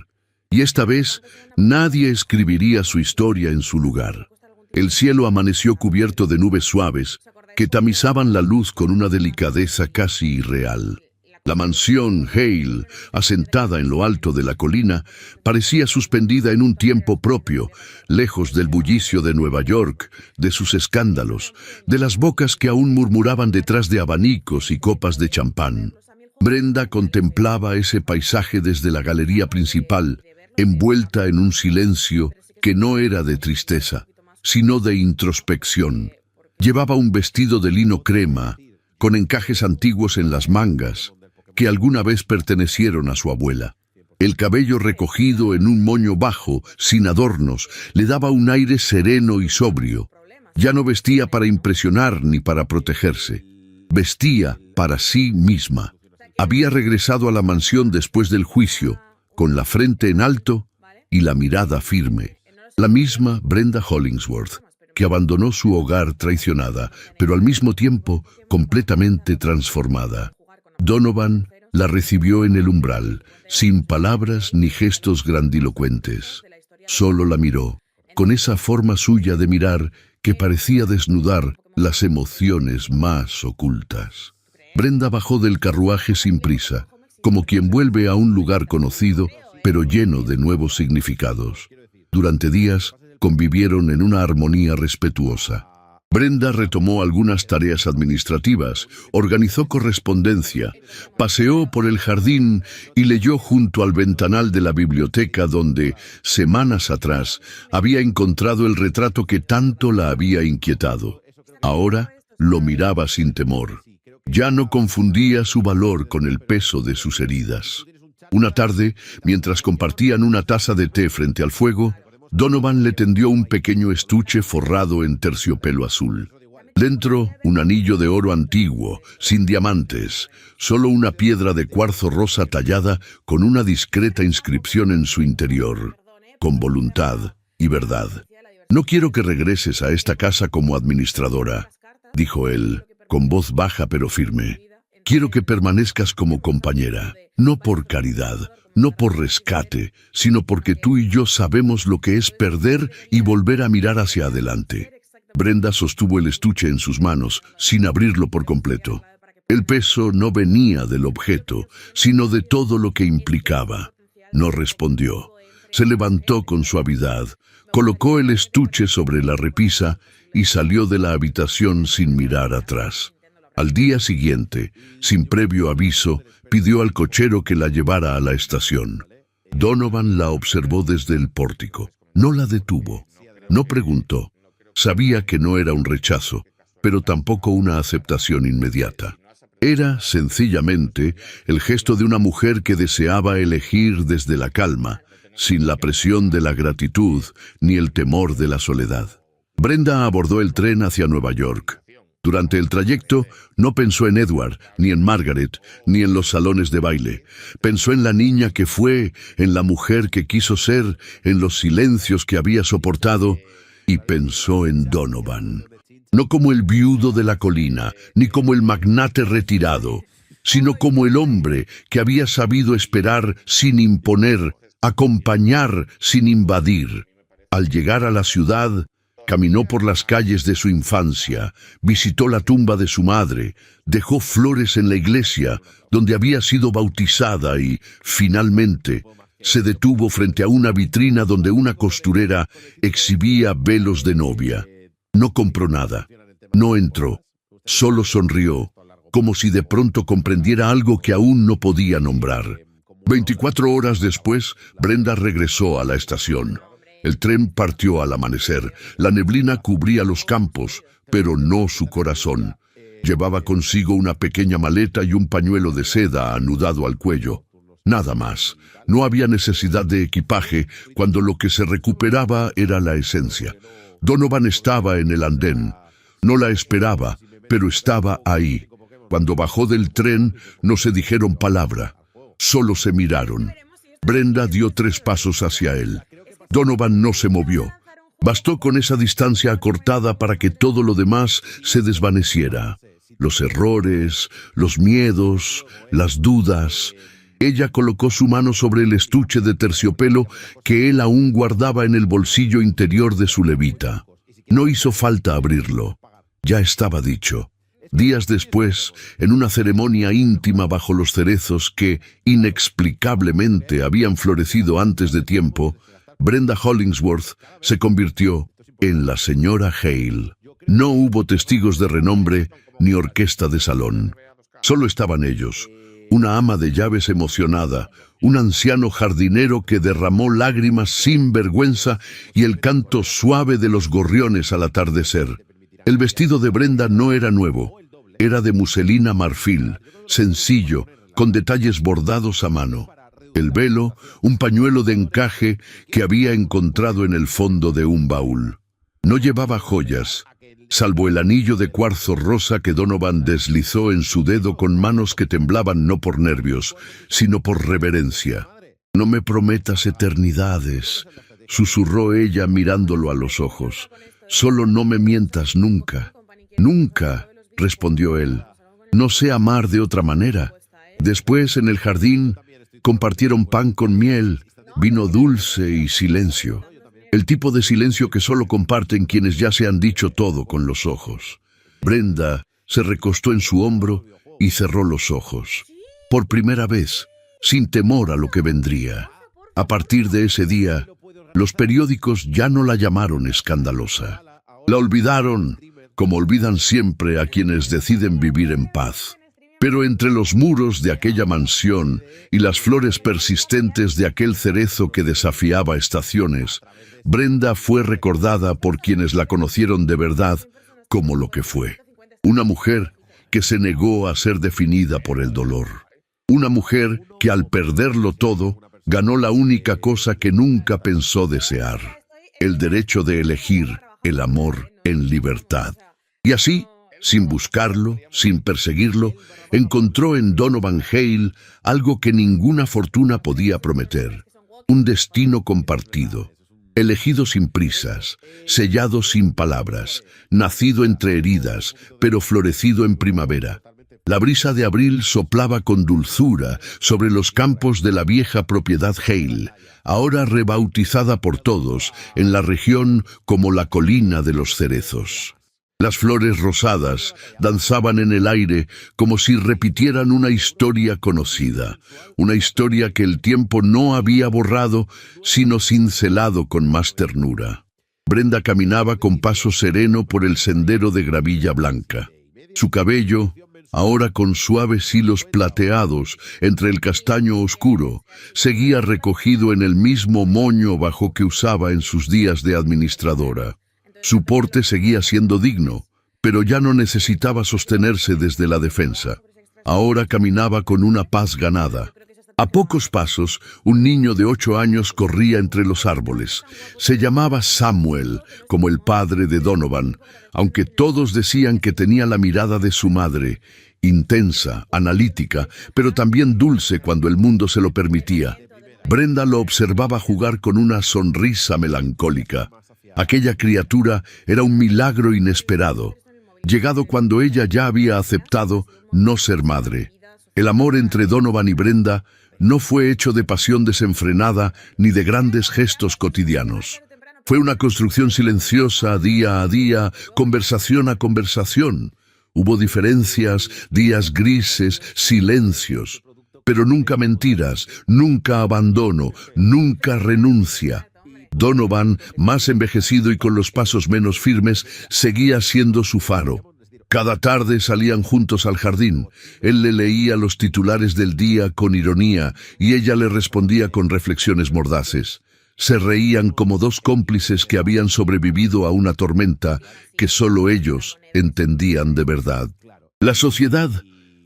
y esta vez nadie escribiría su historia en su lugar. El cielo amaneció cubierto de nubes suaves que tamizaban la luz con una delicadeza casi irreal. La mansión Hale, asentada en lo alto de la colina, parecía suspendida en un tiempo propio, lejos del bullicio de Nueva York, de sus escándalos, de las bocas que aún murmuraban detrás de abanicos y copas de champán. Brenda contemplaba ese paisaje desde la galería principal, envuelta en un silencio que no era de tristeza, sino de introspección. Llevaba un vestido de lino crema, con encajes antiguos en las mangas, que alguna vez pertenecieron a su abuela. El cabello recogido en un moño bajo, sin adornos, le daba un aire sereno y sobrio. Ya no vestía para impresionar ni para protegerse. Vestía para sí misma. Había regresado a la mansión después del juicio, con la frente en alto y la mirada firme. La misma Brenda Hollingsworth, que abandonó su hogar traicionada, pero al mismo tiempo completamente transformada. Donovan la recibió en el umbral, sin palabras ni gestos grandilocuentes. Solo la miró, con esa forma suya de mirar que parecía desnudar las emociones más ocultas. Brenda bajó del carruaje sin prisa, como quien vuelve a un lugar conocido, pero lleno de nuevos significados. Durante días convivieron en una armonía respetuosa. Brenda retomó algunas tareas administrativas, organizó correspondencia, paseó por el jardín y leyó junto al ventanal de la biblioteca donde, semanas atrás, había encontrado el retrato que tanto la había inquietado. Ahora lo miraba sin temor. Ya no confundía su valor con el peso de sus heridas. Una tarde, mientras compartían una taza de té frente al fuego, Donovan le tendió un pequeño estuche forrado en terciopelo azul. Dentro, un anillo de oro antiguo, sin diamantes, solo una piedra de cuarzo rosa tallada con una discreta inscripción en su interior. Con voluntad y verdad. «No quiero que regreses a esta casa como administradora», dijo él, con voz baja pero firme. «Quiero que permanezcas como compañera, no por caridad, no por rescate, sino porque tú y yo sabemos lo que es perder y volver a mirar hacia adelante». Brenda sostuvo el estuche en sus manos, sin abrirlo por completo. El peso no venía del objeto, sino de todo lo que implicaba. No respondió. Se levantó con suavidad, colocó el estuche sobre la repisa y salió de la habitación sin mirar atrás. Al día siguiente, sin previo aviso, pidió al cochero que la llevara a la estación. Donovan la observó desde el pórtico. No la detuvo. No preguntó. Sabía que no era un rechazo, pero tampoco una aceptación inmediata. Era, sencillamente, el gesto de una mujer que deseaba elegir desde la calma, sin la presión de la gratitud ni el temor de la soledad. Brenda abordó el tren hacia Nueva York. Durante el trayecto no pensó en Edward, ni en Margaret, ni en los salones de baile. Pensó en la niña que fue, en la mujer que quiso ser, en los silencios que había soportado, y pensó en Donovan. No como el viudo de la colina, ni como el magnate retirado, sino como el hombre que había sabido esperar sin imponer, acompañar sin invadir. Al llegar a la ciudad, caminó por las calles de su infancia, visitó la tumba de su madre, dejó flores en la iglesia donde había sido bautizada y, finalmente, se detuvo frente a una vitrina donde una costurera exhibía velos de novia. No compró nada, no entró, solo sonrió, como si de pronto comprendiera algo que aún no podía nombrar. 24 horas después, Brenda regresó a la estación. El tren partió al amanecer. La neblina cubría los campos, pero no su corazón. Llevaba consigo una pequeña maleta y un pañuelo de seda anudado al cuello. Nada más. No había necesidad de equipaje cuando lo que se recuperaba era la esencia. Donovan estaba en el andén. No la esperaba, pero estaba ahí. Cuando bajó del tren, no se dijeron palabra. Solo se miraron. Brenda dio 3 pasos hacia él. Donovan no se movió. Bastó con esa distancia acortada para que todo lo demás se desvaneciera. Los errores, los miedos, las dudas. Ella colocó su mano sobre el estuche de terciopelo que él aún guardaba en el bolsillo interior de su levita. No hizo falta abrirlo. Ya estaba dicho. Días después, en una ceremonia íntima bajo los cerezos que, inexplicablemente, habían florecido antes de tiempo, Brenda Hollingsworth se convirtió en la señora Hale. No hubo testigos de renombre ni orquesta de salón. Solo estaban ellos, una ama de llaves emocionada, un anciano jardinero que derramó lágrimas sin vergüenza y el canto suave de los gorriones al atardecer. El vestido de Brenda no era nuevo, era de muselina marfil, sencillo, con detalles bordados a mano. El velo, un pañuelo de encaje que había encontrado en el fondo de un baúl. No llevaba joyas, salvo el anillo de cuarzo rosa que Donovan deslizó en su dedo con manos que temblaban no por nervios, sino por reverencia. «No me prometas eternidades», susurró ella mirándolo a los ojos. «Solo no me mientas nunca». «Nunca», respondió él. «No sé amar de otra manera». Después, en el jardín, compartieron pan con miel, vino dulce y silencio. El tipo de silencio que solo comparten quienes ya se han dicho todo con los ojos. Brenda se recostó en su hombro y cerró los ojos. Por primera vez, sin temor a lo que vendría. A partir de ese día, los periódicos ya no la llamaron escandalosa. La olvidaron, como olvidan siempre a quienes deciden vivir en paz. Pero entre los muros de aquella mansión y las flores persistentes de aquel cerezo que desafiaba estaciones, Brenda fue recordada por quienes la conocieron de verdad como lo que fue. Una mujer que se negó a ser definida por el dolor. Una mujer que al perderlo todo, ganó la única cosa que nunca pensó desear: el derecho de elegir el amor en libertad. Y así, sin buscarlo, sin perseguirlo, encontró en Donovan Hale algo que ninguna fortuna podía prometer: un destino compartido, elegido sin prisas, sellado sin palabras, nacido entre heridas, pero florecido en primavera. La brisa de abril soplaba con dulzura sobre los campos de la vieja propiedad Hale, ahora rebautizada por todos en la región como la colina de los cerezos. Las flores rosadas danzaban en el aire como si repitieran una historia conocida, una historia que el tiempo no había borrado, sino cincelado con más ternura. Brenda caminaba con paso sereno por el sendero de gravilla blanca. Su cabello, ahora con suaves hilos plateados entre el castaño oscuro, seguía recogido en el mismo moño bajo que usaba en sus días de administradora. Su porte seguía siendo digno, pero ya no necesitaba sostenerse desde la defensa. Ahora caminaba con una paz ganada. A pocos pasos, un niño de 8 años corría entre los árboles. Se llamaba Samuel, como el padre de Donovan, aunque todos decían que tenía la mirada de su madre, intensa, analítica, pero también dulce cuando el mundo se lo permitía. Brenda lo observaba jugar con una sonrisa melancólica. Aquella criatura era un milagro inesperado, llegado cuando ella ya había aceptado no ser madre. El amor entre Donovan y Brenda no fue hecho de pasión desenfrenada ni de grandes gestos cotidianos. Fue una construcción silenciosa, día a día, conversación a conversación. Hubo diferencias, días grises, silencios, pero nunca mentiras, nunca abandono, nunca renuncia. Donovan, más envejecido y con los pasos menos firmes, seguía siendo su faro. Cada tarde salían juntos al jardín. Él le leía los titulares del día con ironía y ella le respondía con reflexiones mordaces. Se reían como dos cómplices que habían sobrevivido a una tormenta que solo ellos entendían de verdad. La sociedad,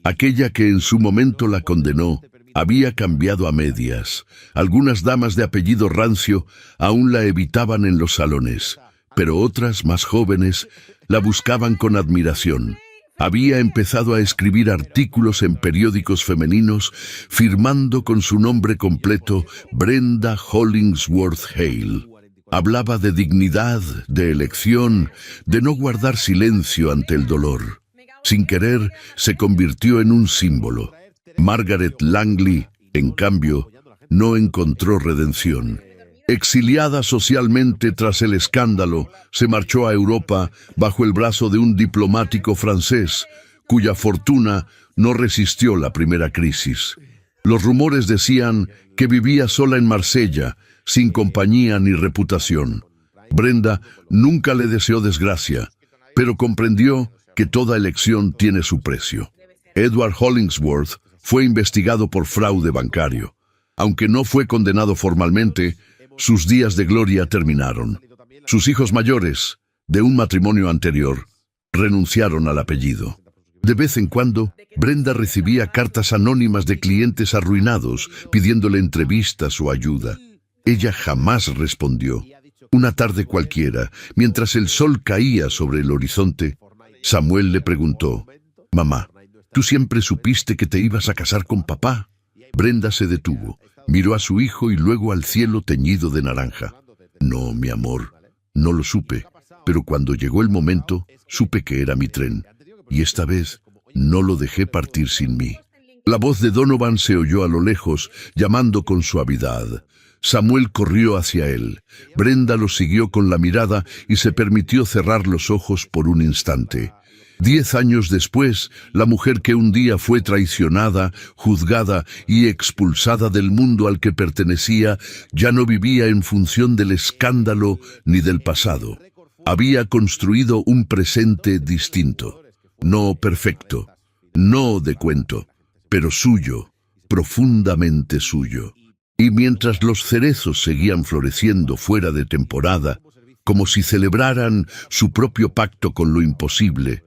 aquella que en su momento la condenó, había cambiado a medias. Algunas damas de apellido rancio aún la evitaban en los salones, pero otras, más jóvenes, la buscaban con admiración. Había empezado a escribir artículos en periódicos femeninos, firmando con su nombre completo Brenda Hollingsworth Hale. Hablaba de dignidad, de elección, de no guardar silencio ante el dolor. Sin querer, se convirtió en un símbolo. Margaret Langley, en cambio, no encontró redención. Exiliada socialmente tras el escándalo, se marchó a Europa bajo el brazo de un diplomático francés, cuya fortuna no resistió la primera crisis. Los rumores decían que vivía sola en Marsella, sin compañía ni reputación. Brenda nunca le deseó desgracia, pero comprendió que toda elección tiene su precio. Edward Hollingsworth fue investigado por fraude bancario. Aunque no fue condenado formalmente, sus días de gloria terminaron. Sus hijos mayores, de un matrimonio anterior, renunciaron al apellido. De vez en cuando, Brenda recibía cartas anónimas de clientes arruinados pidiéndole entrevistas o ayuda. Ella jamás respondió. Una tarde cualquiera, mientras el sol caía sobre el horizonte, Samuel le preguntó: «Mamá, ¿tú siempre supiste que te ibas a casar con papá?» Brenda se detuvo, miró a su hijo y luego al cielo teñido de naranja. «No, mi amor, no lo supe, pero cuando llegó el momento, supe que era mi tren, y esta vez no lo dejé partir sin mí». La voz de Donovan se oyó a lo lejos, llamando con suavidad. Samuel corrió hacia él. Brenda lo siguió con la mirada y se permitió cerrar los ojos por un instante. 10 años después, la mujer que un día fue traicionada, juzgada y expulsada del mundo al que pertenecía, ya no vivía en función del escándalo ni del pasado. Había construido un presente distinto, no perfecto, no de cuento, pero suyo, profundamente suyo. Y mientras los cerezos seguían floreciendo fuera de temporada, como si celebraran su propio pacto con lo imposible,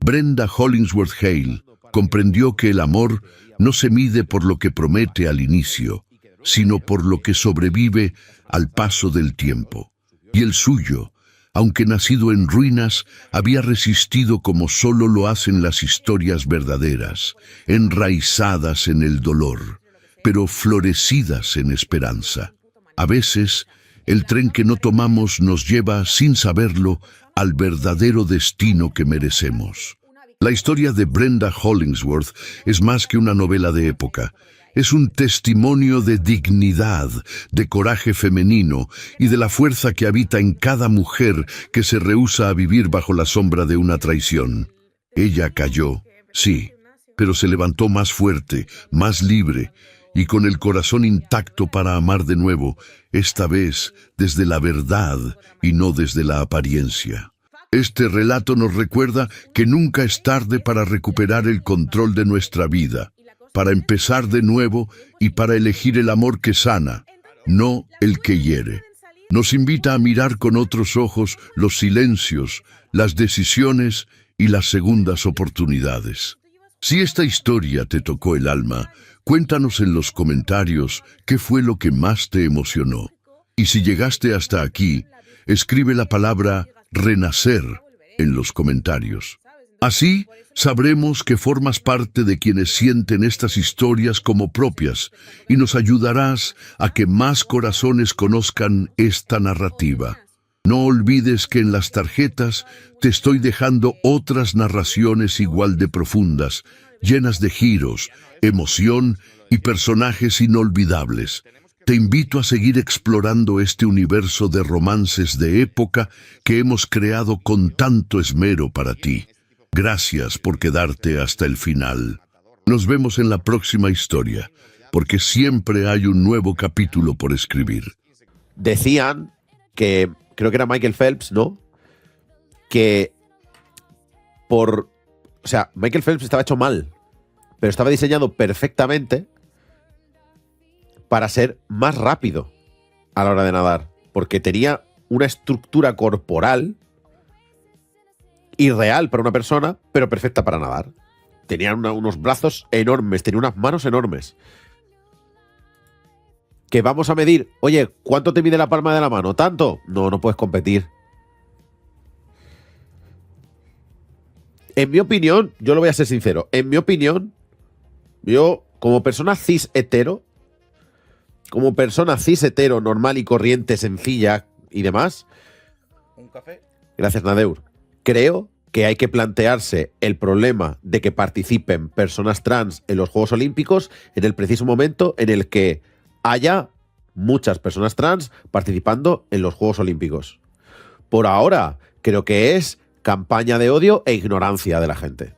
Brenda Hollingsworth Hale comprendió que el amor no se mide por lo que promete al inicio, sino por lo que sobrevive al paso del tiempo. Y el suyo, aunque nacido en ruinas, había resistido como solo lo hacen las historias verdaderas, enraizadas en el dolor, pero florecidas en esperanza. A veces, el tren que no tomamos nos lleva, sin saberlo, al verdadero destino que merecemos. La historia de Brenda Hollingsworth es más que una novela de época. Es un testimonio de dignidad, de coraje femenino y de la fuerza que habita en cada mujer que se rehúsa a vivir bajo la sombra de una traición. Ella cayó, sí, pero se levantó más fuerte, más libre, y con el corazón intacto para amar de nuevo, esta vez desde la verdad y no desde la apariencia. Este relato nos recuerda que nunca es tarde para recuperar el control de nuestra vida, para empezar de nuevo y para elegir el amor que sana, no el que hiere. Nos invita a mirar con otros ojos los silencios, las decisiones y las segundas oportunidades. Si esta historia te tocó el alma, cuéntanos en los comentarios qué fue lo que más te emocionó. Y si llegaste hasta aquí, escribe la palabra renacer en los comentarios. Así sabremos que formas parte de quienes sienten estas historias como propias y nos ayudarás a que más corazones conozcan esta narrativa. No olvides que en las tarjetas te estoy dejando otras narraciones igual de profundas, llenas de giros, emoción y personajes inolvidables. Te invito a seguir explorando este universo de romances de época que hemos creado con tanto esmero para ti. Gracias por quedarte hasta el final. Nos vemos en la próxima historia, porque siempre hay un nuevo capítulo por escribir. Decían que, creo que era Michael Phelps, ¿no?, que por O sea, Michael Phelps estaba hecho mal, pero estaba diseñado perfectamente para ser más rápido a la hora de nadar, porque tenía una estructura corporal irreal para una persona, pero perfecta para nadar. Tenía unos brazos enormes, tenía unas manos enormes. Que vamos a medir, oye, ¿cuánto te mide la palma de la mano? ¿Tanto? No, no puedes competir. En mi opinión, yo lo voy a ser sincero, en mi opinión, yo como persona cis hetero, normal y corriente, sencilla y demás. ¿Un café? Gracias, Nadeur. Creo que hay que plantearse el problema de que participen personas trans en los Juegos Olímpicos en el preciso momento en el que haya muchas personas trans participando en los Juegos Olímpicos. Por ahora, creo que es campaña de odio e ignorancia de la gente.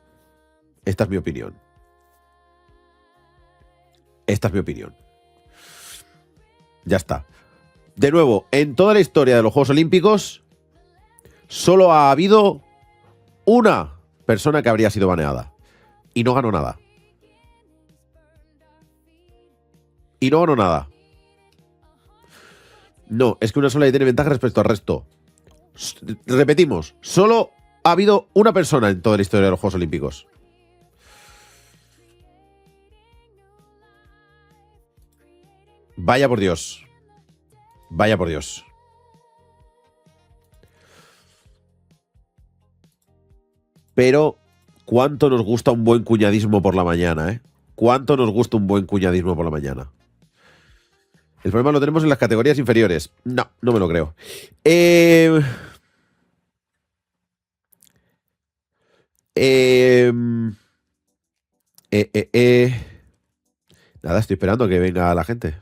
Esta es mi opinión. Esta es mi opinión. Ya está. De nuevo, en toda la historia de los Juegos Olímpicos, solo ha habido una persona que habría sido baneada. Y no ganó nada. Y no ganó nada. No, es que una sola tiene ventaja respecto al resto. Repetimos, solo ha habido una persona en toda la historia de los Juegos Olímpicos. Vaya por Dios. Vaya por Dios. Pero, ¿cuánto nos gusta un buen cuñadismo por la mañana, eh? ¿Cuánto nos gusta un buen cuñadismo por la mañana? El problema lo tenemos en las categorías inferiores. No, no me lo creo. Nada, estoy esperando a que venga la gente.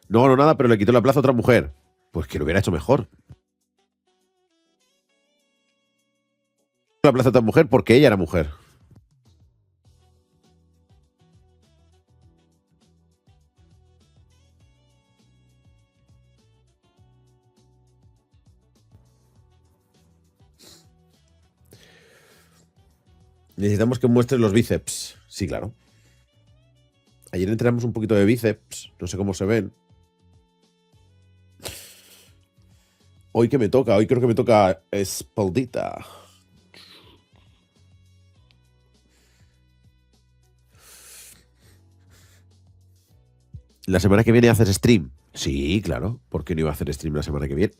No ganó nada, pero le quitó la plaza a otra mujer. Pues que lo hubiera hecho mejor. La plaza a otra mujer porque ella era mujer. Necesitamos que muestres los bíceps. Sí, claro. Ayer entrenamos un poquito de bíceps. No sé cómo se ven. Hoy que me toca. Hoy creo que me toca espaldita. ¿La semana que viene haces stream? Sí, claro. ¿Por qué no iba a hacer stream la semana que viene?